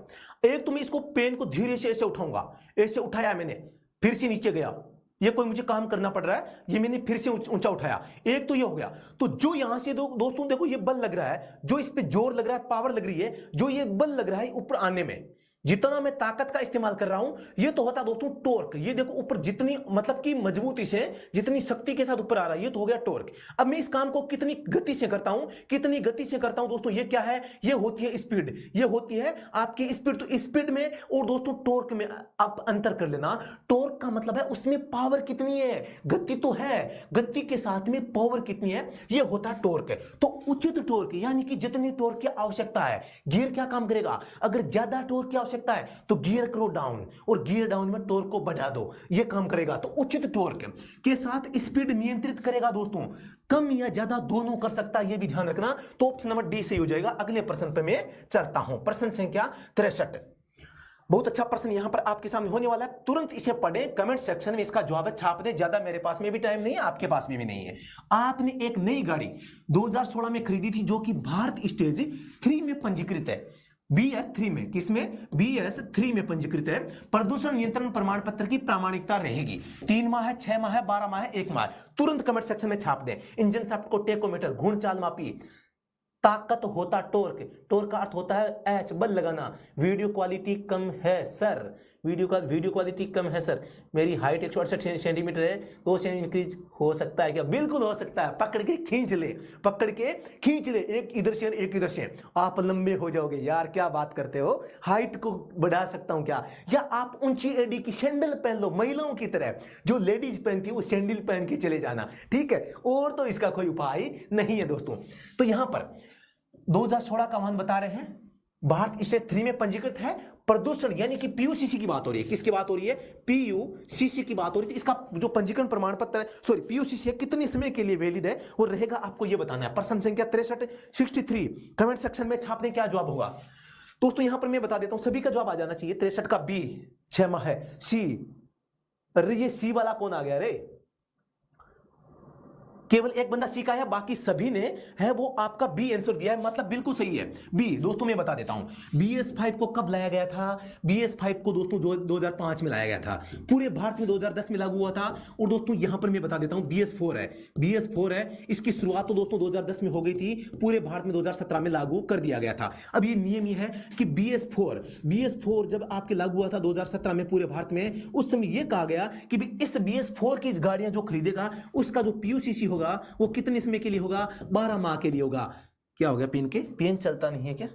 एक तो मैं इसको पेन को धीरे से ऐसे उठाऊंगा, ऐसे उठाया मैंने, फिर से नीचे गया, ये कोई मुझे काम करना पड़ रहा है, ये मैंने फिर से ऊंचा उठाया। एक तो ये हो गया। तो जो यहां से दोस्तों देखो ये बल लग रहा है, जो इस पे जोर लग रहा है, पावर लग रही है, जो ये बल लग रहा है ऊपर आने में, जितना मैं ताकत का इस्तेमाल कर रहा हूं, ये तो होता दोस्तों टॉर्क। ये देखो ऊपर जितनी मतलब कि मजबूती से, जितनी शक्ति के साथ ऊपर आ रहा है, ये तो हो गया टॉर्क। अब मैं इस काम को कितनी गति से करता हूं, कितनी गति से करता हूं दोस्तों, ये क्या है, ये होती है स्पीड, ये होती है आपकी स्पीड। तो स्पीड में और दोस्तों टॉर्क में आप अंतर कर लेना। टॉर्क का मतलब है उसमें पावर कितनी है, गति तो है, गति के साथ में पावर कितनी है, ये होता है टॉर्क। तो उचित टॉर्क यानी कि जितनी टॉर्क की आवश्यकता है, गियर क्या काम करेगा, अगर ज्यादा टॉर्क की आवश्यकता है तो गियर करो डाउन, और गियर डाउन में टॉर्क को बढ़ा दो, ये काम करेगा। तो उचित टॉर्क के साथ स्पीड नियंत्रित करेगा दोस्तों, कम या ज्यादा दोनों कर सकता है, ये भी ध्यान रखना। तो ऑप्शन नंबर डी सही हो जाएगा। अगले प्रश्न पे मैं चलता हूं, प्रश्न संख्या 63। बहुत अच्छा प्रश्न यहां पर आपके सामने होने वाला है, तुरंत इसे पढ़ें, कमेंट सेक्शन में इसका जवाब छाप दे। ज्यादा मेरे पास में भी टाइम नहीं है, आपके पास में भी नहीं है। आपने एक नई गाड़ी 2016 में खरीदी थी जो कि भारत स्टेज 3 में पंजीकृत है, BS3 में, किसमें, BS3 में पंजीकृत है। प्रदूषण नियंत्रण प्रमाण पत्र की प्रामाणिकता रहेगी। 3 माह है, 6 माह है, 12 माह है, 1 माह। तुरंत कमेंट सेक्शन में छाप दें। इंजन शाफ्ट को टेकोमीटर, घूर्ण चाल मापी, ताकत होता टॉर्क, टॉर्क का अर्थ होता है एच, बल लगाना। वीडियो क्वालिटी कम है सर, वीडियो क्वालिटी कम है सर, मेरी हाइट 168 सेंटीमीटर है, 2 सेंटीमीटर इंक्रीज हो सकता है क्या, बिल्कुल हो सकता है। पकड़ के खींच ले, पकड़ के खींच ले, एक इधर से एक इधर से, आप लंबे हो जाओगे। यार क्या बात करते हो, हाइट को बढ़ा सकता हूं क्या, या आप ऊंची एडी की सैंडल पहन लो, महिलाओं की तरह जो लेडीज पहनती है वो सैंडल पहन के चले जाना, ठीक है। और तो इसका कोई उपाय नहीं है दोस्तों। तो यहां पर 2016 का वाहन बता रहे हैं, भारत स्टेज 3 में पंजीकृत है। प्रदूषण यानी कि PUCC की बात हो रही है, किसकी बात हो रही है, PUCC की बात हो रही है। इसका जो पंजीकरण प्रमाण पत्र है, सॉरी PUCC है, कितने समय के लिए वैलिड है वो रहेगा, आपको ये बताना है। प्रश्न संख्या 63 कमेंट सेक्शन में छाप दें क्या जवाब होगा दोस्तों। यहां पर मैं बता देता हूं, सभी का जवाब आ जाना चाहिए। 63 का B 6 माह है, C, अरे ये C वाला कौन आ गया रे, केवल एक बंदा सी का है, बाकी सभी ने है वो आपका बी आंसर दिया है, मतलब बिल्कुल सही है बी। दोस्तों मैं बता देता हूं BS5 को कब लाया गया था, BS5 को दोस्तों 2005 में लाया गया था, पूरे भारत में 2010 में लागू हुआ था। और दोस्तों यहां पर मैं बता देता हूं BS4 है, BS4 है, इसकी शुरुआत तो दोस्तों 2010 में हो गई थी, पूरे भारत में 2017 में लागू कर दिया गया था। अब ये नियम ये है कि BS4 जब आपके लागू हुआ था 2017 में पूरे भारत में, उस समय यह कहा गया कि इस BS4 की गाड़ियां जो खरीदेगा उसका जो PUCC होगा वो कितने समय के लिए होगा, 12 माह के लिए होगा। क्या हो गया, पेन चलता नहीं है क्या,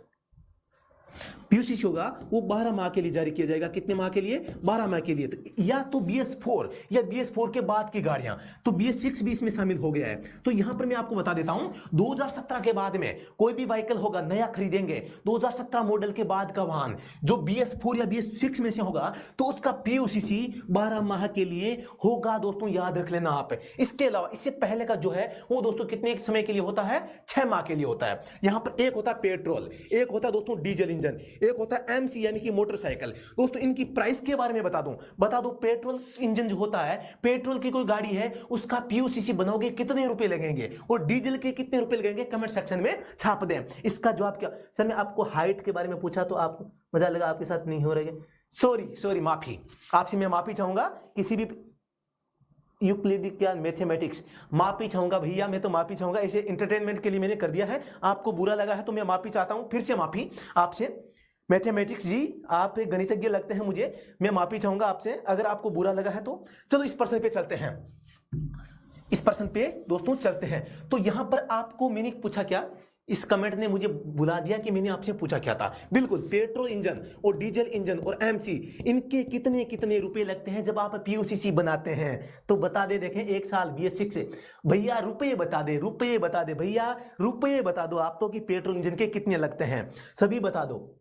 PUCC होगा वो 12 माह के लिए जारी किया जाएगा। कितने माह के लिए, 12 माह के लिए। तो या तो BS4 या BS4 के बाद की गाड़ियां, तो BS6 भी इसमें शामिल हो गया है। तो यहां पर मैं आपको बता देता हूं 2017 के बाद में कोई भी व्हीकल होगा नया खरीदेंगे, 2017 मॉडल के बाद का वाहन जो BS4 या BS6 में से होगा, तो उसका PUCC 12 माह के लिए होगा दोस्तों, याद रख लेना आप। इसके अलावा इससे पहले का जो है वो दोस्तों कितने समय के लिए होता है, 6 माह के लिए होता है। यहां पर एक होता है पेट्रोल, एक होता है दोस्तों डीजल इंजन, एक होता है MC यानी कि मोटरसाइकिल। दोस्तों इनकी प्राइस के बारे में बता दूं, पेट्रोल इंजन जो होता है, पेट्रोल की कोई गाड़ी है उसका PUCC बनाओगे कितने रुपए लगेंगे, और डीजल के कितने रुपए लगेंगे, कमेंट सेक्शन में छाप दें। इसका जवाब क्या सर, मैं आपको हाइट के बारे में पूछा तो आपको मजा लगा, आपके साथ नहीं हो रहा है, सॉरी माफी, आपसे मैं माफी चाहूंगा। किसी भी यूक्लिडिक या मैथमेटिक्स माफी चाहूंगा भैया, मैं तो माफी चाहूंगा, ऐसे इंटरटेनमेंट के लिए मैंने कर दिया है, आपको बुरा लगा है तो मैं माफी चाहता हूं, फिर से माफी आपसे। मैथमेटिक्स जी आप एक गणितज्ञ लगते हैं मुझे, मैं माफी चाहूंगा आपसे अगर आपको बुरा लगा है तो। चलो इस प्रश्न पे चलते हैं, इस प्रश्न पे दोस्तों चलते हैं। तो यहां पर आपको मैंने पूछा क्या, इस कमेंट ने मुझे बुला दिया कि मैंने आपसे पूछा क्या था। बिल्कुल, पेट्रोल इंजन और डीजल इंजन और MC इनके कितने कितने रुपए लगते हैं जब आप PUCC बनाते हैं, तो बता दे। देखें एक साल BS6 भैया रुपये बता दे भैया, रुपये बता दो आप तो कि पेट्रोल इंजन के कितने लगते हैं, सभी बता दो।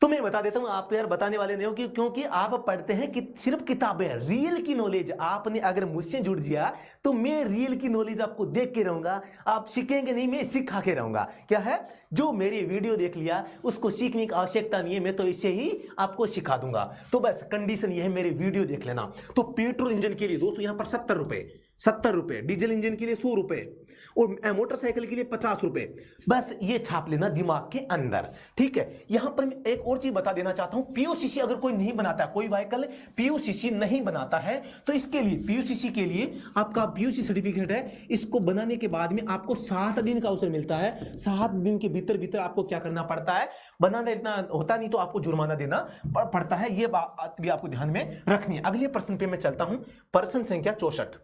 तो मैं बता देता हूं, आप तो यार बताने वाले नहीं हो क्योंकि आप पढ़ते हैं कि सिर्फ किताबें, रियल की नॉलेज आपने अगर मुझसे जुड़ दिया तो मैं रियल की नॉलेज आपको देख के रहूंगा, आप सीखेंगे नहीं, मैं सिखा के रहूंगा। क्या है, जो मेरी वीडियो देख लिया उसको सीखने की आवश्यकता नहीं है, मैं तो इससे ही आपको सिखा दूंगा। तो बस कंडीशन ये है, मेरी वीडियो देख लेना। तो पेट्रोल इंजन के लिए दोस्तों यहां पर 70 रुपए 70 रुपए, डीजल इंजन के लिए 100 रुपए और मोटरसाइकिल के लिए 50 रुपए। बस ये छाप लेना दिमाग के अंदर, ठीक है। यहां पर मैं एक और चीज बता देना चाहता हूं, पीयूसीसी अगर कोई नहीं बनाता, कोई व्हीकल पीयूसीसी नहीं बनाता है तो इसके लिए पीयूसीसी के लिए आपका पीयूसी सर्टिफिकेट है, इसको बनाने के बाद में आपको 7 दिन का अवसर मिलता है। 7 दिन के भीतर भीतर आपको क्या करना पड़ता है, बनाना इतना होता नहीं तो आपको जुर्माना देना पड़ता है। ये बात भी आपको ध्यान में रखनी है। अगले प्रश्न पे मैं चलता हूं, प्रश्न संख्या 64।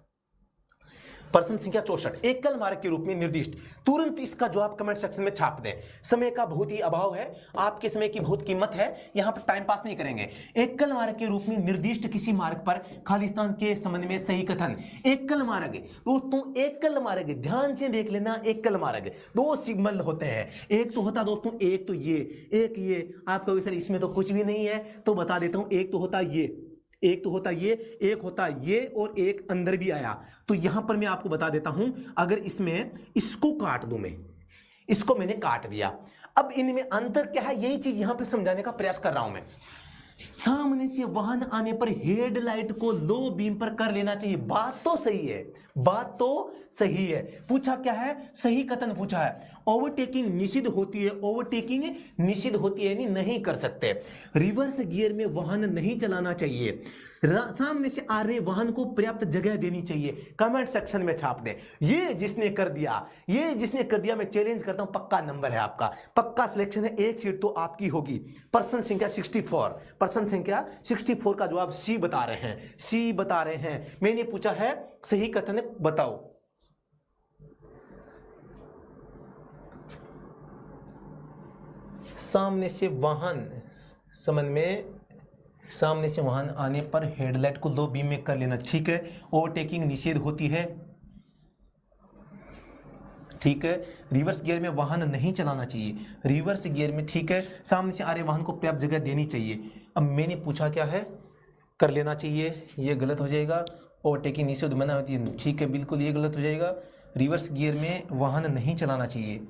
प्रश्न संख्या 64, एकल मार्ग के रूप में निर्दिष्ट। तुरंत इसका जवाब कमेंट सेक्शन में छाप दें। समय का बहुत ही अभाव है, आपके समय की बहुत कीमत है, यहां पर टाइम पास नहीं करेंगे। एकल मार्ग के रूप में निर्दिष्ट किसी मार्ग पर खालिस्तान के संबंध में सही कथन। एकल मार्ग दोस्तों, एकल मार्ग ध्यान से देख लेना। एकल मार्ग 2 सिग्नल होते हैं, एक तो होता दोस्तों, एक तो ये, एक ये। आपको सर इसमें तो कुछ भी नहीं है तो बता देता हूं, एक तो होता ये, एक तो होता ये, एक होता ये और एक अंदर भी आया। तो यहां पर मैं आपको बता देता हूं, अगर इसमें इसको काट दूं, मैं इसको मैंने काट दिया, अब इनमें अंतर क्या है यही चीज यहां पर समझाने का प्रयास कर रहा हूं मैं। सामने से वाहन आने पर हेडलाइट को लो बीम पर कर लेना चाहिए। बात तो सही है, बात तो सही है। पूछा क्या है, सही कथन पूछा है। ओवरटेकिंग निषिद्ध होती है, ओवरटेकिंग निषिद्ध होती है, यानी नहीं कर सकते। रिवर्स गियर में वाहन नहीं चलाना चाहिए। सामने से आ रहे वाहन को पर्याप्त जगह देनी चाहिए। कमेंट सेक्शन में छाप दें। ये जिसने कर दिया, ये जिसने कर दिया, मैं चैलेंज करता हूं, पक्का नंबर है आपका, पक्का सिलेक्शन है, एक सीट तो आपकी होगी। प्रश्न संख्या 64, प्रश्न संख्या 64 का जवाब सी बता रहे हैं, सी बता रहे हैं। मैंने पूछा है सही कथन बताओ। सामने से वाहन संबंध में, सामने से वाहन आने पर हेडलाइट को लो बीम में कर लेना, ठीक है। ओवरटेकिंग निषेध होती है, ठीक है। रिवर्स गियर में वाहन नहीं चलाना चाहिए, रिवर्स गियर में, ठीक है। सामने से आ रहे वाहन को पर्याप्त जगह देनी चाहिए। अब मैंने पूछा क्या है, कर लेना चाहिए, ये गलत हो जाएगा। ओवरटेकिंग निषेध मना होती है, ठीक है, बिल्कुल ये गलत हो जाएगा। रिवर्स गियर में वाहन नहीं चलाना चाहिए,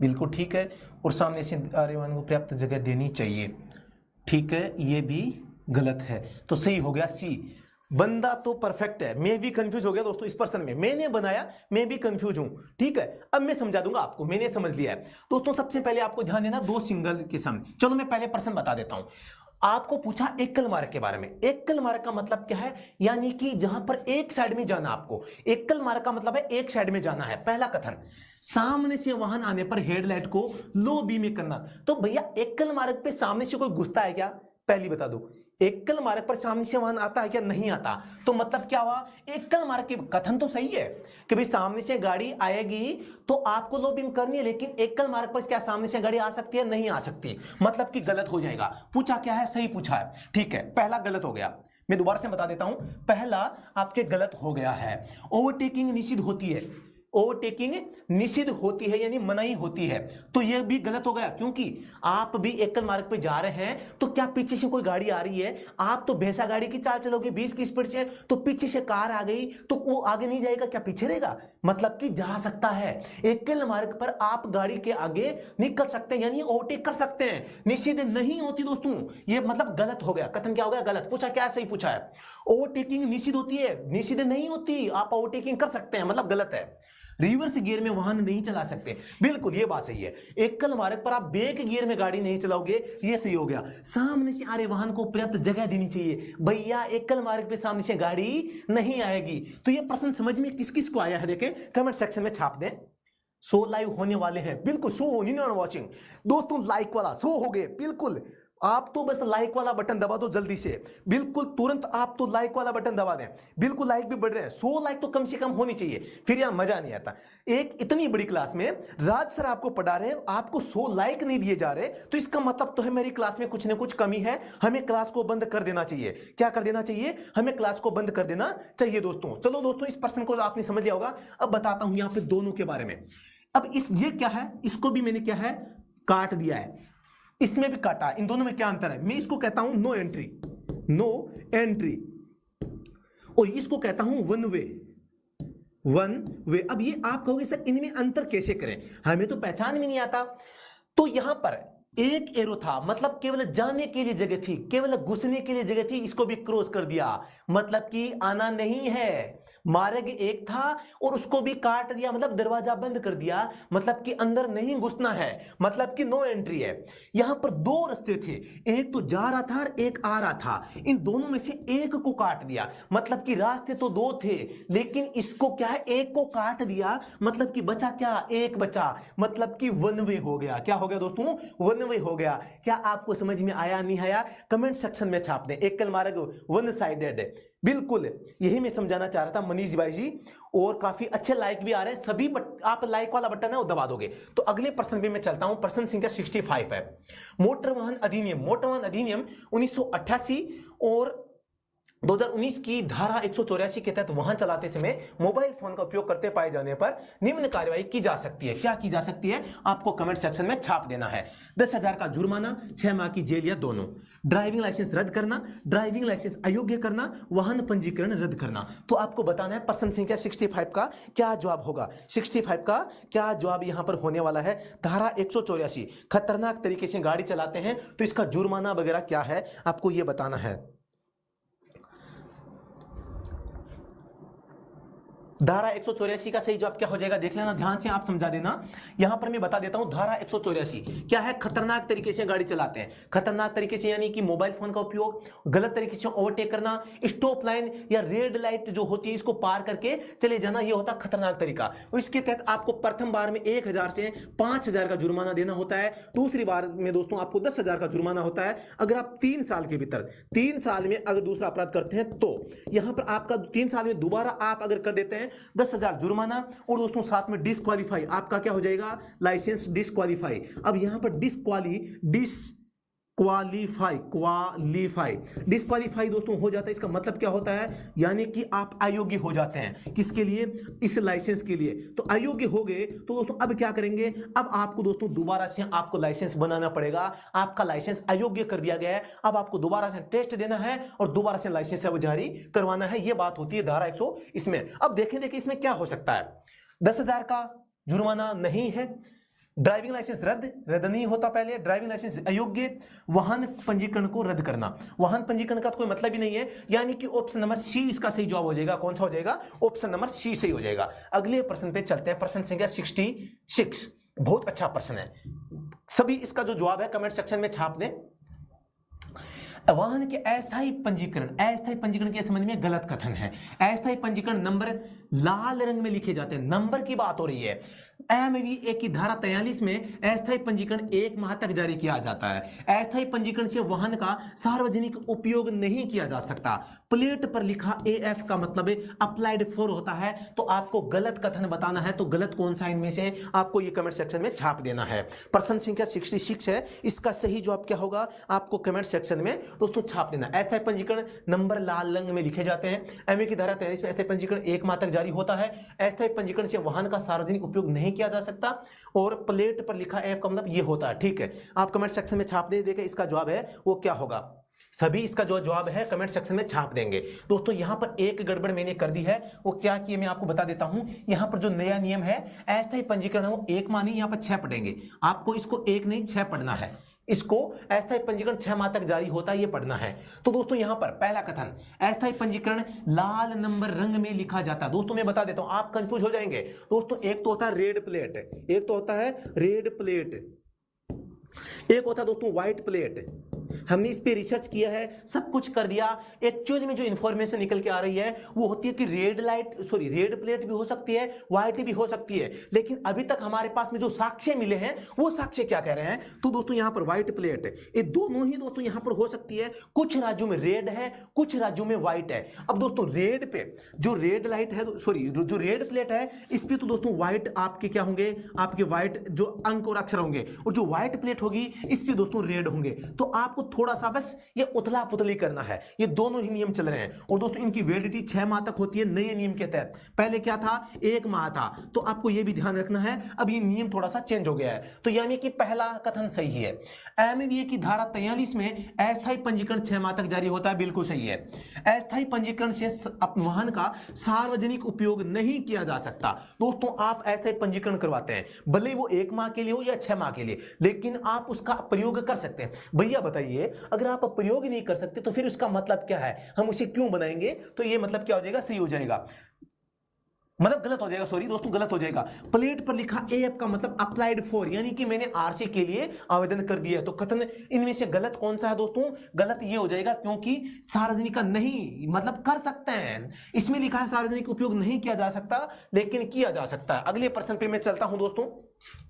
बिल्कुल ठीक है। और सामने से आ रहे वाहन को पर्याप्त जगह देनी चाहिए, ठीक है, ये भी गलत है। तो सही हो गया सी। बंदा तो परफेक्ट है, मैं भी कंफ्यूज हो गया दोस्तों इस प्रश्न में, मैंने बनाया, मैं भी कंफ्यूज हूं, ठीक है। अब मैं समझा दूंगा आपको, मैंने समझ लिया है दोस्तों। सबसे पहले आपको ध्यान देना 2 सिंगल के सामने। चलो मैं पहले प्रश्न बता देता हूं। आपको पूछा एकल मार्ग के बारे में। एकल मार्ग का मतलब क्या है, यानी कि जहां पर एक साइड में जाना, आपको एकल मार्ग का मतलब है एक साइड में जाना है। पहला कथन, सामने से वाहन आने पर हेडलाइट को लो बीम में करना। तो भैया एकल मार्ग पे सामने से कोई घुसता है क्या, पहली बता दो। एकल मार्ग पर सामने से वाहन आता है क्या, नहीं आता। तो मतलब क्या हुआ, एकल मार्ग के कथन तो सही है कि भाई सामने से गाड़ी आएगी तो आपको लो बीम करनी है, लेकिन एकल मार्ग पर क्या सामने से गाड़ी आ सकती है, नहीं आ सकती, मतलब कि गलत हो जाएगा। पूछा क्या है, सही पूछा है, ठीक है। पहला गलत हो गया, मैं दोबारा से बता देता हूं, पहला आपके गलत हो गया है। ओवरटेकिंग निषिद्ध होती है, ओवरटेकिंग निषिद्ध होती है यानी मनाही होती है, तो यह भी गलत हो गया। क्योंकि आप भी एकल मार्ग पे जा रहे हैं तो क्या पीछे से कोई गाड़ी आ रही है, आप तो भैंसा गाड़ी की चाल चलोगे 20 की स्पीड से, तो पीछे से कार आ गई तो वो आगे नहीं जाएगा, क्या पीछे रहेगा, मतलब कि जा सकता है। एकल मार्ग पर आप गाड़ी के आगे निकल सकते हैं, यानी ओवरटेक कर सकते हैं, निषिद्ध नहीं होती दोस्तों। ये मतलब गलत हो गया, कथन क्या हो गया, गलत। पूछा क्या, सही पूछा है। ओवरटेकिंग निषिद्ध होती है, निषिद्ध नहीं होती, आप ओवरटेकिंग कर सकते हैं, मतलब गलत है। रिवर्स गियर में वाहन नहीं चला सकते, बिल्कुल ये बात सही है। एकल मार्ग पर आप बैक गियर में गाड़ी नहीं चलाओगे, ये सही हो गया। सामने से आ रहे वाहन को पर्याप्त जगह देनी चाहिए, भैया एकल मार्ग पे सामने से गाड़ी नहीं आएगी। तो ये प्रश्न समझ में किस किस को आया है, देखें कमेंट सेक्शन में छाप दें। 100 लाइव होने वाले हैं, बिल्कुल 100 वॉचिंग दोस्तों, लाइक वाला 100 हो गए, बिल्कुल। आप तो बस लाइक वाला बटन दबा दो जल्दी से, बिल्कुल तुरंत आप तो लाइक वाला बटन दबा दें, बिल्कुल लाइक भी बढ़ रहे हैं। 100 लाइक तो कम से कम होनी चाहिए, फिर यार मजा नहीं आता। एक इतनी बड़ी क्लास में राज सर आपको पढ़ा रहे हैं, आपको 100 लाइक नहीं दिए जा रहे, तो इसका मतलब तो है मेरी क्लास में कुछ ना कुछ कमी है, हमें क्लास को बंद कर देना चाहिए। क्या कर देना चाहिए, हमें क्लास को बंद कर देना चाहिए दोस्तों। चलो दोस्तों, इस प्रश्न को आपने समझ लिया होगा। अब बताता हूं यहां पे दोनों के बारे में। अब इस ये क्या है, इसको भी मैंने क्या है, काट दिया है, इसमें भी काटा। इन दोनों में क्या अंतर है, मैं इसको कहता हूं नो एंट्री, नो एंट्री, और इसको कहता हूं वन वे, वन वे। अब ये आप कहोगे सर इनमें अंतर कैसे करें, हमें तो पहचान में नहीं आता। तो यहां पर एक एरो था, मतलब केवल जाने के लिए जगह थी, केवल घुसने के लिए जगह थी, इसको भी क्रॉस कर दिया, मतलब कि आना नहीं है। मार्ग एक था और उसको भी काट दिया, मतलब दरवाजा बंद कर दिया, मतलब कि अंदर नहीं घुसना है, मतलब कि नो एंट्री है। यहां पर दो रास्ते थे, एक तो जा रहा था और एक आ रहा था, इन दोनों में से एक को काट दिया, मतलब कि रास्ते तो दो थे लेकिन इसको क्या है, एक को काट दिया, मतलब कि बचा क्या, एक बचा, मतलब कि वन वे हो गया। क्या हो गया दोस्तों, वन वे हो गया। क्या आपको समझ में आया, नहीं आया, कमेंट सेक्शन में छाप दें। एकल मार्ग वन साइडेड है, बिल्कुल यही मैं समझाना चाह रहा था मनीष भाई जी, और काफी अच्छे लाइक भी आ रहे हैं सभी, आप लाइक वाला बटन है वो दबा दोगे। तो अगले प्रश्न पे मैं चलता हूं, प्रश्न संख्या 65 है। मोटर वाहन अधिनियम, मोटर वाहन अधिनियम 1988 और 2019 की धारा 184 के तहत वाहन चलाते समय मोबाइल फोन का उपयोग करते पाए जाने पर निम्न कार्यवाही की जा सकती है। क्या की जा सकती है, आपको कमेंट सेक्शन में छाप देना है। 10,000 का जुर्माना, 6 माह की जेल या दोनों, ड्राइविंग लाइसेंस रद्द करना, ड्राइविंग लाइसेंस अयोग्य करना, वाहन पंजीकरण रद्द करना। तो आपको बताना है प्रश्न संख्या 65 का क्या जवाब होगा। 65 का क्या जवाब यहां पर होने वाला है, धारा 184 खतरनाक तरीके से गाड़ी चलाते हैं तो इसका जुर्माना वगैरह क्या है, आपको यह बताना है। धारा 184 का सही जवाब क्या हो जाएगा, देख लेना ध्यान से, आप समझा देना। यहां पर मैं बता देता हूं, धारा 184 क्या है, खतरनाक तरीके से गाड़ी चलाते हैं। खतरनाक तरीके से यानी कि मोबाइल फोन का उपयोग, गलत तरीके से ओवरटेक करना, स्टॉप लाइन या रेड लाइट जो होती है इसको पार करके चले जाना, यह होता है खतरनाक तरीका। इसके तहत आपको प्रथम बार में 1,000 से 5,000 का जुर्माना देना होता है, दूसरी बार में दोस्तों आपको 10,000 का जुर्माना होता है। अगर आप 3 साल के भीतर, 3 साल में अगर दूसरा अपराध करते हैं तो यहां पर आपका 3 साल में दोबारा आप अगर कर देते हैं 10,000 जुर्माना, और दोस्तों साथ में डिस्क्वालीफाई, आपका क्या हो जाएगा, लाइसेंस डिस्क्वालीफाई। अब यहां पर डिस्क्वालीफाई दोस्तों हो जाता है, इसका मतलब क्या होता है, यानी कि आप अयोग्य हो जाते हैं, किसके लिए, इस लाइसेंस के लिए। तो अयोग्य हो गए तो दोस्तों अब क्या करेंगे, अब आपको दोस्तों दोबारा से आपको लाइसेंस बनाना पड़ेगा। आपका लाइसेंस अयोग्य कर दिया गया है, अब आपको दोबारा से टेस्ट देना है और दोबारा से लाइसेंस अब जारी करवाना है। यह बात होती है धारा 100 इसमें। अब देखें इसमें क्या हो सकता है, 10,000 का जुर्माना नहीं है, ड्राइविंग लाइसेंस रद्द नहीं होता, पहले ड्राइविंग लाइसेंस अयोग्य, वाहन पंजीकरण को रद्द करना, वाहन पंजीकरण का तो कोई मतलब ही नहीं है, यानी कि ऑप्शन नंबर सी इसका सही जवाब हो जाएगा। कौन सा हो जाएगा, ऑप्शन नंबर सी सही हो जाएगा। अगले प्रश्न पे चलते हैं, प्रश्न संख्या 66, बहुत अच्छा प्रश्न है, सभी इसका जो जवाब है कमेंट सेक्शन में छाप दें। वाहन के अस्थायी पंजीकरण के संबंध में गलत कथन है। अस्थायी पंजीकरण नंबर लाल रंग में लिखे जाते हैं, नंबर की बात हो रही है। MVA की धारा 43 में अस्थायी पंजीकरण 1 माह तक जारी किया जाता है। अस्थायी पंजीकरण से वाहन का सार्वजनिक उपयोग नहीं किया जा सकता। प्लेट पर लिखा AF का मतलब अप्लाइड फॉर होता है, तो आपको गलत कथन बताना है, तो गलत कौन सा इनमें से आपको ये कमेंट सेक्शन में छाप देना है। प्रश्न संख्या 66 है, इसका सही जवाब क्या होगा, आपको कमेंट सेक्शन में दोस्तों छाप देना। अस्थायी पंजीकरण नंबर लाल रंग में लिखे जाते हैं। MVA की धारा 43 में अस्थायी पंजीकरण 1 माह तक जारी होता है। अस्थायी पंजीकरण से वाहन का सार्वजनिक उपयोग नहीं किया जा सकता, और प्लेट पर लिखा F का मतलब ये होता है। ठीक है, आप कमेंट सेक्शन में छाप दे देगा, इसका जवाब है वो क्या होगा, सभी इसका जो जवाब है कमेंट सेक्शन में छाप देंगे। दोस्तों यहां पर एक गड़बड़ मैंने कर दी है, वो क्या की मैं आपको बता देता हूं। यहां पर जो नया नियम है अस्थायी पंजीकरण है वो 1 माह नहीं, यहां पर 6 पढ़ेंगे, आपको इसको 1 नहीं 6 पढ़ना है। इसको अस्थायी पंजीकरण 6 माह तक जारी होता है, ये पढ़ना है। तो दोस्तों यहां पर पहला कथन, अस्थायी पंजीकरण लाल नंबर रंग में लिखा जाता है। दोस्तों मैं बता देता हूं, आप कंफ्यूज हो जाएंगे। दोस्तों एक तो होता है रेड प्लेट, एक तो होता है रेड प्लेट, एक होता है दोस्तों व्हाइट प्लेट। हमने इस पे रिसर्च किया है, सब कुछ कर दिया। एक्चुअली में जो इंफॉर्मेशन निकल के आ रही है वो होती है कि रेड प्लेट भी हो सकती है, व्हाइट भी हो सकती है, लेकिन अभी तक हमारे पास में जो साक्ष्य मिले हैं वो साक्ष्य क्या कह रहे हैं। तो दोस्तों यहां पर व्हाइट प्लेट, ये दोनों ही दोस्तों यहां पर हो सकती है। कुछ राज्यों में रेड है, कुछ राज्यों में व्हाइट है। अब दोस्तों रेड पे जो रेड लाइट है, जो रेड प्लेट है, इस पे तो दोस्तों व्हाइट आपके क्या होंगे, आपके व्हाइट जो अंक और अक्षर होंगे, और जो व्हाइट प्लेट होगी इस पे दोस्तों रेड होंगे। तो आपको आपको थोड़ा सा बस ये उथला पुथली करना है। ये दोनों ही नियम चल रहे हैं और दोस्तों इनकी वैलिडिटी 6 माह तक होती है नए नियम के तहत। पहले क्या था, 1 माह था। तो आपको ये भी ध्यान रखना है, अब ये नियम थोड़ा सा चेंज हो गया है। तो यानी कि पहला कथन सही है। एमवीए की धारा 43 में अस्थायी पंजीकरण 6 माह तक जारी होता है, बिल्कुल सही है। अस्थायी पंजीकरण से वाहन का सार्वजनिक उपयोग नहीं किया जा सकता। दोस्तों आप अस्थायी पंजीकरण करवाते हैं, भले वो 1 माह के लिए हो या 6 माह के लिए, लेकिन आप उसका प्रयोग कर सकते हैं। भैया बताइए, अगर आप प्रयोग नहीं कर सकते तो फिर उसका मतलब क्या है, हम उसे क्यों बनाएंगे? तो ये मतलब क्या हो जाएगा, सही हो जाएगा, मतलब गलत हो जाएगा, सॉरी दोस्तों गलत हो जाएगा। प्लेट पर लिखा एफ का मतलब अप्लाइड फॉर, यानी कि मैंने आरसी के लिए आवेदन कर दिया है। तो कथन इनमें से गलत कौन सा है दोस्तों? गलत ये हो जाएगा, क्योंकि सार्वजनिक का नहीं मतलब कर सकते हैं। इसमें लिखा है सार्वजनिक उपयोग नहीं किया जा सकता, लेकिन किया जा सकता है। अगले प्रश्न पे मैं चलता हूं दोस्तों,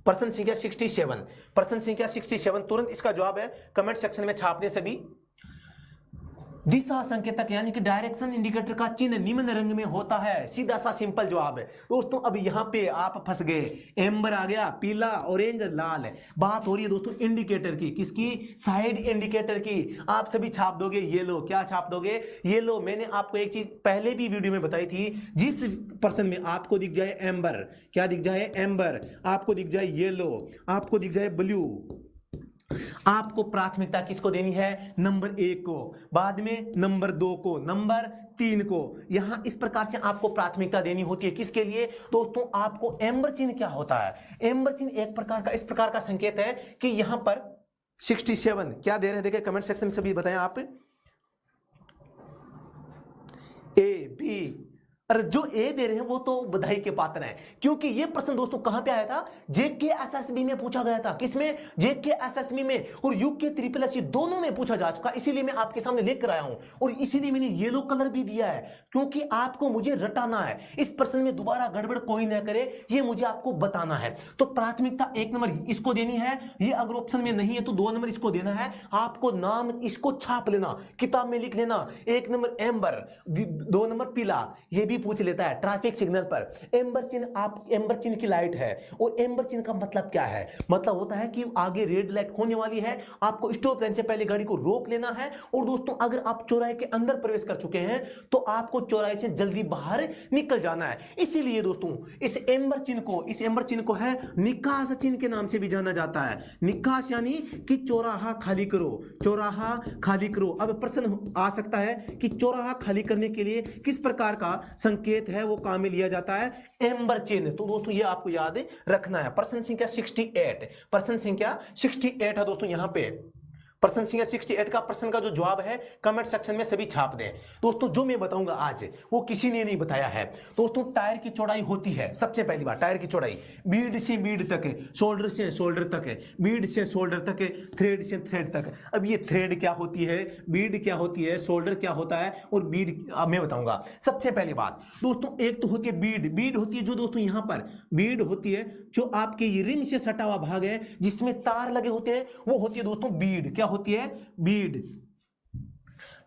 प्रश्न संख्या 67। प्रश्न संख्या 67 तुरंत इसका जवाब है कमेंट सेक्शन में छाप दें सभी। दिशा संकेतक यानी कि डायरेक्शन इंडिकेटर का चिन्ह निम्न रंग में होता है। सीधा सा सिंपल जवाब है दोस्तों। अब यहां पे आप फंस गए, एम्बर आ गया, पीला, ऑरेंज, लाल। बात हो रही है दोस्तों इंडिकेटर की, किसकी? साइड इंडिकेटर की। आप सभी छाप दोगे येलो। क्या छाप दोगे? येलो। मैंने आपको एक चीज पहले भी वीडियो में बताई थी, जिस पर्सन में आपको दिख जाए एम्बर, क्या दिख जाए? एम्बर, आपको दिख जाए येलो, आपको दिख जाए ब्लू, आपको प्राथमिकता किसको देनी है? नंबर 1 को, बाद में नंबर 2 को, नंबर 3 को। यहां इस प्रकार से आपको प्राथमिकता देनी होती है। किसके लिए दोस्तों? आपको एम्बर चिन्ह क्या होता है? एम्बर चिन्ह एक प्रकार का, इस प्रकार का संकेत है कि यहां पर 67 क्या दे रहे हैं, देखिए कमेंट सेक्शन में सभी बताएं आप। ए बी, अरे जो ए दे रहे हैं वो तो बधाई के पात्र हैं, क्योंकि ये प्रश्न दोस्तों कहां पे आया था? जेकेएसएसबी में पूछा गया था। किसमें? जेकेएसएसबी में, और यूके ट्रिपल एस दोनों में पूछा जा चुका। इसीलिए मैं आपके सामने लेकर आया हूं, और इसीलिए मैंने येलो कलर भी दिया है, क्योंकि आपको मुझे रटाना है। इस प्रश्न में दोबारा गड़बड़ कोई ना करे, ये मुझे आपको बताना है। तो प्राथमिकता 1 नंबर इसको देनी है। ये अगर ऑप्शन में नहीं है तो 2 नंबर इसको देना है। आपको नाम इसको छाप लेना, किताब में लिख लेना। 1 नंबर एम्बर, 2 नंबर पीला। ये भी पूछ लेता है ट्रैफिक सिग्नल पर एम्बर चिन्ह, आप एम्बर चिन्ह की लाइट है, और एम्बर चिन्ह का मतलब क्या है? मतलब होता है कि आगे रेड लाइट होने वाली है, आपको स्टॉप लाइन से पहले गाड़ी को रोक लेना है। और दोस्तों अगर आप चौराहे के अंदर प्रवेश कर चुके हैं तो आपको चौराहे से जल्दी बाहर निकल जाना है। इसीलिए दोस्तों इस एम्बर चिन्ह को है निकास चिन्ह के नाम से भी जाना जाता है। निकास यानी कि चौराहा खाली करो, चौराहा खाली करो। अब प्रश्न आ सकता है कि चौराहा खाली करने के लिए किस प्रकार का संकेत है वो काम में लिया जाता है? एम्बर चिन्ह। तो दोस्तों ये आपको याद रखना है। प्रश्न संख्या 68, प्रश्न संख्या 68 है दोस्तों। यहां पे प्रश्न संख्या 68 का प्रश्न का जो जवाब है कमेंट सेक्शन में सभी छाप दें। दोस्तों जो मैं बताऊंगा आज वो किसी ने नहीं बताया है। दोस्तों टायर की चौड़ाई होती है, सबसे पहली बात टायर की चौड़ाई बीड से बीड तक है, शोल्डर से शोल्डर तक है, बीड से शोल्डर तक है, थ्रेड से थ्रेड तक। अब ये थ्रेड क्या होती है, बीड क्या होती है, शोल्डर क्या होता है, और बीड अब मैं बताऊंगा। सबसे पहली बात दोस्तों एक तो होती है बीड। बीड होती है जो दोस्तों यहां पर बीड होती है, जो आपके ये रिम से सटा हुआ भाग है जिसमें तार लगे होते हैं, वो होती है दोस्तों बीड। क्या होती है? बीड।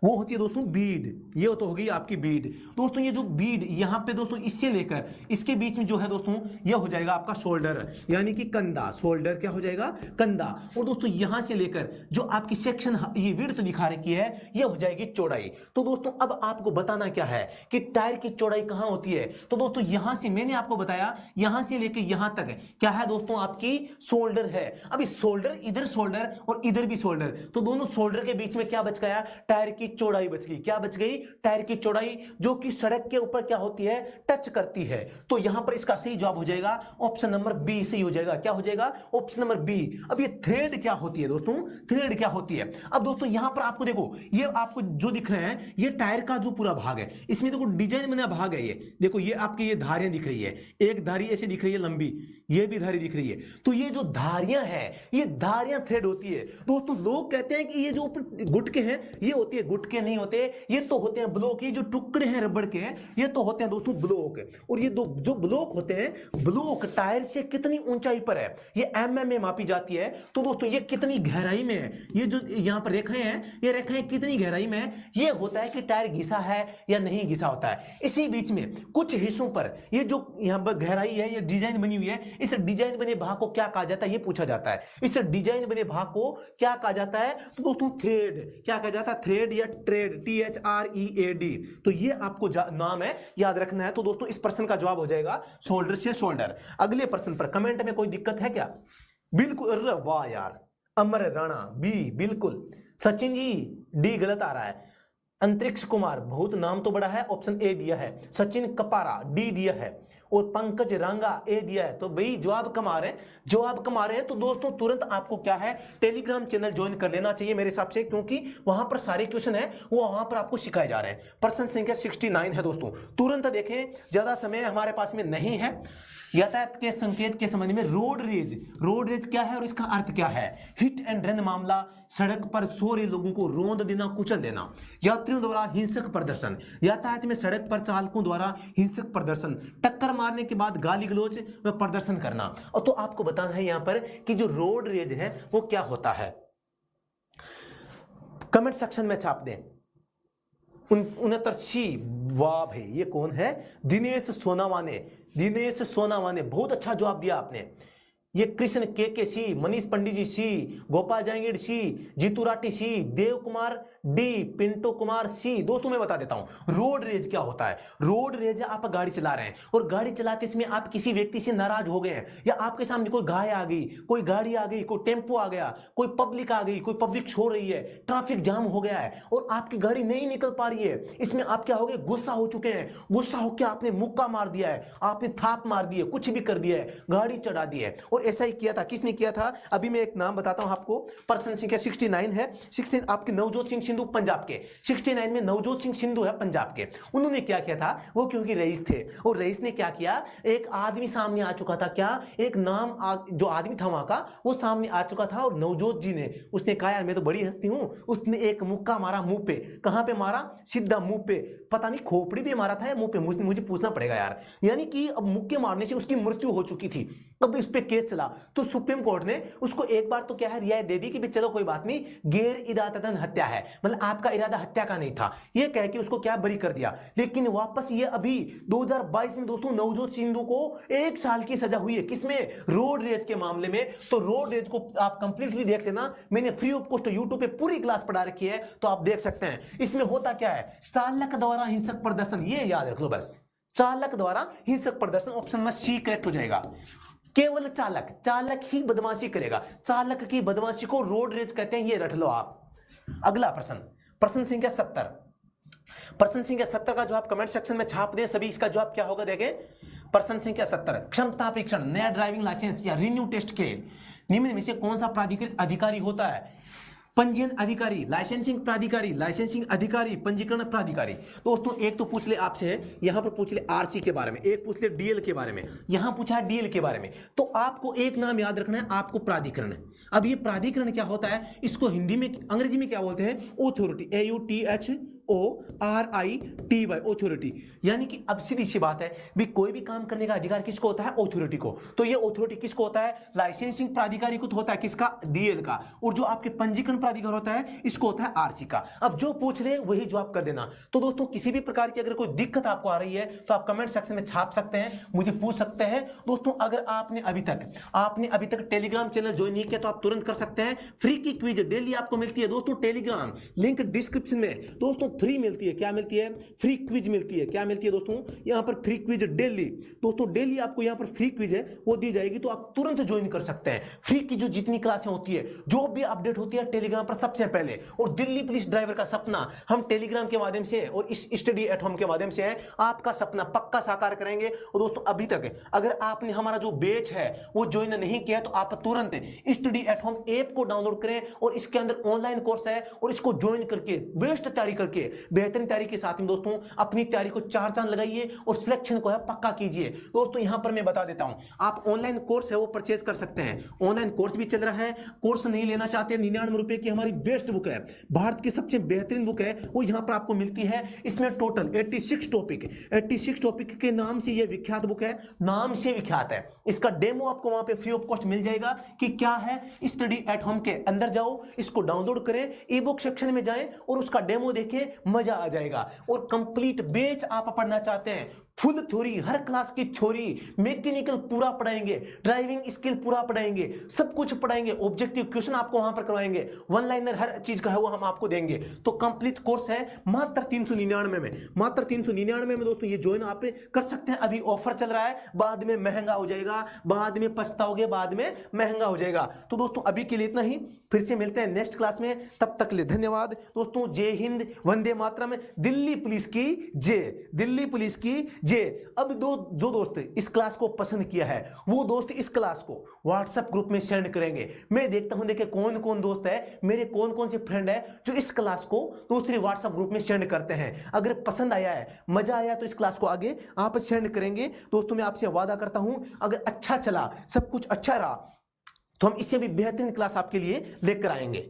वो होती है दोस्तों बीड। ये तो होगी आपकी बीड। दोस्तों ये जो बीड यहां पे दोस्तों इससे लेकर इसके बीच में जो है दोस्तों ये हो जाएगा आपका शोल्डर, यानी कि कंधा। शोल्डर क्या हो जाएगा? कंधा। और दोस्तों यहां से लेकर जो आपकी सेक्शन ये विड्थ दिखा रखी है ये हो जाएगी चौड़ाई। तो दोस्तों अब आपको बताना क्या है कि टायर की चौड़ाई कहां होती है। तो दोस्तों यहां से मैंने आपको बताया, यहां से लेकर यहां तक क्या है दोस्तों? आपकी शोल्डर है। अब इस शोल्डर, इधर शोल्डर और इधर भी शोल्डर, तो दोनों शोल्डर के बीच में क्या बच गया? टायर की चौड़ाई बच गई। क्या बच गई? टायर की चौड़ाई, जो कि सड़क के ऊपर क्या होती है? टच करती है। तो यहां पर इसका सही जवाब हो जाएगा ऑप्शन नंबर बी सही हो जाएगा। क्या हो जाएगा? Option number B. अब ये थ्रेड क्या होती है दोस्तों? थ्रेड क्या होती है? अब दोस्तों यहां पर आपको देखो, ये आपको जो दिख रहे हैं ये टायर का जो पूरा भाग है, इसमें देखो डिजाइन बना भाग है। ये देखो, ये आपकी ये धारियां दिख रही है, एक धारी ऐसे दिख रही है लंबी, ये भी धारी दिख रही है। तो ये जो धारियां हैं ये धारियां थ्रेड होती है। दोस्तों लोग कहते हैं कि ये जो ऊपर गुटके हैं ये होती है गुटके नहीं होते, ये तो होते हैं ब्लॉक। ये जो टुकड़े हैं रबड़ के, ये तो होते हैं दोस्तों ब्लॉक। और ये दो जो ब्लॉक होते हैं, ब्लॉक टायर से कितनी ऊंचाई पर है ये mm में मापी जाती है। तो दोस्तों ये कितनी गहराई में है, ये जो यहां पर रेखाएं हैं, ये रेखाएं कितनी गहराई में है, ये होता है कि टायर घिसा है या नहीं घिसा होता है। इसी बीच में कुछ हिस्सों पर ये जो यहां पर गहराई है, ये डिजाइन बनी हुई है, इस डिजाइन बने भाग को क्या कहा जाता है, ये पूछा जाता है। इस डिजाइन बने भाग को क्या कहा जाता है, तो दोस्तों थ्रेड। क्या कहा जाता है, थ्रेड या ट्रेड, THREAD। तो ये आपको नाम है, याद रखना है। तो दोस्तों इस प्रश्न का जवाब हो जाएगा शोल्डर से शोल्डर। अगले प्रश्न पर कमेंट में कोई दिक्कत है क्या? बिल्कुल, अरे वाह यार, अमर राणा बी बिल्कुल, सचिन जी डी गलत आ रहा है, अंतरिक्ष कुमार बहुत नाम तो बड़ा है, ऑप्शन ए दिया है, सचिन कपारा डी दिया है, और पंकज रांगा ए दिया है। तो भाई जवाब कमा रहे हैं, जवाब कमा रहे हैं। तो दोस्तों तुरंत आपको क्या है, टेलीग्राम चैनल ज्वाइन कर लेना चाहिए मेरे हिसाब से, क्योंकि वहां पर सारे क्वेश्चन है वो वहां पर आपको सिखाए जा रहे हैं। प्रश्न संख्या 69 है दोस्तों, तुरंत देखें, ज्यादा समय हमारे पास में नहीं है। यातायात के संकेत के संबंध में रोड रेज, रोड रेज क्या है और इसका अर्थ क्या है? हिट एंड रन मामला, सड़क पर सो रहे लोगों को रौंद देना, कुचल देना, यात्रियों द्वारा हिंसक प्रदर्शन, यातायात में सड़क पर चालकों द्वारा हिंसक प्रदर्शन, टक्कर मारने के बाद गाली गलौज व प्रदर्शन करना। और तो आपको बताना है यहां पर कि जो रोड रेज है वो क्या होता है, कमेंट सेक्शन में छाप दें। 69C, वाह भाई, ये कौन है? दिनेश सोनावाने, दिनेश सोनावाने, बहुत अच्छा जवाब दिया आपने। ये कृष्ण के सी, मनीष पंडित जी सी, गोपाल जांगीर सी, जीतू राठी सी, देव कुमार डी, पिंटो कुमार सी। दोस्तों मैं बता देता हूं रोड रेज क्या होता है। रोड रेज आप गाड़ी चला रहे हैं और गाड़ी चलाते समय आप किसी व्यक्ति से नाराज हो गए हैं, या आपके सामने कोई गाय आ गई, कोई गाड़ी आ गई, कोई टेम्पो आ गया, कोई पब्लिक आ गई, कोई पब्लिक छोड़ रही है, ट्रैफिक जाम हो गया है और आपकी गाड़ी नहीं निकल पा रही है। इसमें आप क्या हो गए, गुस्सा हो चुके हैं, गुस्सा होकर आपने मुक्का मार दिया है, आपने थाप मार दी है, कुछ भी कर दिया है, गाड़ी चढ़ा दी है। और ऐसा ही किया था, किसने किया था? अभी मैं एक नाम बताता हूं आपको। प्रश्न संख्या 69 है, 16 आपके नवजोत सिंह सिद्धू पंजाब के, 69 में नवजोत सिंह सिद्धू है पंजाब के। उन्होंने क्या किया था, वो क्योंकि रईस थे और रईस ने क्या किया, एक आदमी सामने आ चुका था, क्या एक नाम जो आदमी था वहां का वो सामने आ चुका था, और नवजोत जी ने उसने कहा यार मैं तो बड़ी हस्ती हूं, उसने एक मुक्का मारा मुंह पे। कहां पे मारा? सीधा मुंह पे, पता नहीं खोपड़ी पे मारा था या मुंह पे, मुझे पूछना पड़ेगा यार। यानी कि अब मुक्के मारने से उसकी मृत्यु हो चुकी थी, अब इस पे केस चला। तो सुप्रीम कोर्ट ने उसको एक बार तो क्या है रियायत दे दी कि चलो कोई बात नहीं, गैर इरादतन हत्या है, मतलब आपका इरादा हत्या का नहीं था, ये कह के उसको क्या बरी कर दिया। लेकिन वापस ये अभी 2022 में दोस्तों नवजोत सिद्धू को 1 साल की सजा हुई है, किसमें? रोड रेज के मामले में। तो रोड रेज को आप कंप्लीटली देख लेना, मैंने फ्री ऑफ कॉस्ट यूट्यूब पे पूरी क्लास पढ़ा रखी है, तो आप देख सकते हैं। इसमें होता क्या है, चालक द्वारा हिंसक प्रदर्शन, ये याद रख लो बस, चालक द्वारा हिंसक प्रदर्शन, ऑप्शन में सी करेक्ट हो जाएगा। केवल चालक, चालक ही बदमाशी करेगा, चालक की बदमाशी को रोड रेज कहते हैं, ये रट लो आप। अगला प्रश्न, प्रश्न संख्या 70, प्रश्न संख्या 70 का जवाब कमेंट सेक्शन में छाप दें सभी। इसका जवाब क्या होगा देखें, प्रश्न संख्या 70, क्षमता परीक्षण, नया ड्राइविंग लाइसेंस या रिन्यू टेस्ट के निम्न में से कौन सा प्राधिकृत अधिकारी होता है? पंजीयन अधिकारी, लाइसेंसिंग प्राधिकारी, लाइसेंसिंग अधिकारी, पंजीकरण प्राधिकारी। दोस्तों एक तो पूछ ले आपसे, यहां पर पूछ ले आरसी के बारे में, एक पूछ ले डीएल के बारे में, यहां पूछा है डीएल के बारे में। तो आपको एक नाम याद रखना है, आपको प्राधिकरण। अब ये प्राधिकरण क्या होता है, इसको हिंदी में अंग्रेजी में क्या बोलते हैं? Authority, AUTHORITY, authority. यानी कि अब सीधी सी बात है भी, कोई भी काम करने का अधिकार किसको होता है? ऑथोरिटी को। तो ये ऑथोरिटी किसको होता है? लाइसेंसिंग प्राधिकारी को होता है, किसका? डीएल का। और जो आपके पंजीकरण प्राधिकार होता है इसको होता है आरसी का। अब जो पूछ ले वही जवाब कर देना। तो दोस्तों किसी भी प्रकार की अगर कोई दिक्कत आपको आ रही है तो आप कमेंट सेक्शन में छाप सकते हैं, मुझे पूछ सकते हैं। दोस्तों अगर आपने अभी तक टेलीग्राम चैनल ज्वाइन नहीं किया तो आप तुरंत कर सकते हैं। फ्री की क्विज डेली आपको मिलती है दोस्तों, टेलीग्राम लिंक डिस्क्रिप्शन में दोस्तों फ्री मिलती है। क्या मिलती है? फ्री क्विज मिलती है। क्या मिलती है दोस्तों? यहां पर फ्री क्विज डेली, दोस्तों डेली आपको यहां पर फ्री क्विज है वो दी जाएगी, तो आप तुरंत ज्वाइन कर सकते हैं। फ्री की जो जितनी क्लासें होती है, जो भी अपडेट होती है टेलीग्राम पर सबसे पहले। और दिल्ली पुलिस ड्राइवर का सपना हम टेलीग्राम के माध्यम से और इस स्टडी एट होम के माध्यम से है, आपका सपना पक्का साकार करेंगे। और दोस्तों अभी तक अगर आपने हमारा जो बैच है वो ज्वाइन नहीं किया तो आप तुरंत स्टडी एट होम ऐप को डाउनलोड करें, और इसके अंदर ऑनलाइन कोर्स है और इसको ज्वाइन करके बेस्ट तैयारी करके बेहतरीन तैयारी के साथ में दोस्तों अपनी तैयारी को 4 चांद लगाइए और सिलेक्शन को है पक्का कीजिए। दोस्तों यहां पर मैं बता देता हूं, आप ऑनलाइन कोर्स है वो परचेज कर सकते हैं, ऑनलाइन कोर्स भी चल रहा है। कोर्स नहीं लेना चाहते, 99 रुपए की हमारी बेस्ट बुक है, भारत की सबसे बेहतरीन बुक है, वो यहां पर आपको मिलती है। इसमें टोटल 86 टॉपिक के नाम से ये विख्यात बुक है, नाम से विख्यात है। इसका डेमो आपको वहां पे फ्री ऑफ कॉस्ट मिल जाएगा कि क्या है। स्टडी एट होम के अंदर जाओ, इसको डाउनलोड करें, ई बुक सेक्शन में जाएं और उसका डेमो देखें, मजा आ जाएगा। और कंप्लीट बैच आप पढ़ना चाहते हैं, फुल थ्योरी, हर क्लास की थ्योरी, मैकेनिकल पूरा पढ़ाएंगे, ड्राइविंग स्किल पूरा पढ़ाएंगे, सब कुछ पढ़ाएंगे, ऑब्जेक्टिव क्वेश्चन आपको वहां पर करवाएंगे, वन लाइनर हर चीज का है वो हम आपको देंगे। तो कंप्लीट कोर्स है मात्र 399 में, मात्र 399 में दोस्तों ये ज्वाइन आप कर सकते हैं। अभी ऑफर चल रहा है, बाद में महंगा हो जाएगा, बाद में पछताओगे, बाद में महंगा हो जाएगा। तो दोस्तों अभी के लिए इतना ही, फिर से मिलते हैं नेक्स्ट क्लास में, तब तक के लिए धन्यवाद दोस्तों। जय हिंद, वंदे मातरम, दिल्ली पुलिस की जय, दिल्ली पुलिस की जय। अब जो दोस्त इस क्लास को पसंद किया है वो दोस्त इस क्लास को व्हाट्सएप ग्रुप में सेंड करेंगे। मैं देखता हूं देखिए कौन कौन दोस्त है, मेरे कौन कौन से फ्रेंड है जो इस क्लास को दूसरे व्हाट्सएप ग्रुप में सेंड करते हैं। अगर पसंद आया है, मजा आया, तो इस क्लास को आगे आप सेंड करेंगे। दोस्तों मैं आपसे वादा करता हूं, अगर अच्छा चला, सब कुछ अच्छा रहा, तो हम इससे भी बेहतरीन क्लास आपके लिए लेकर आएंगे।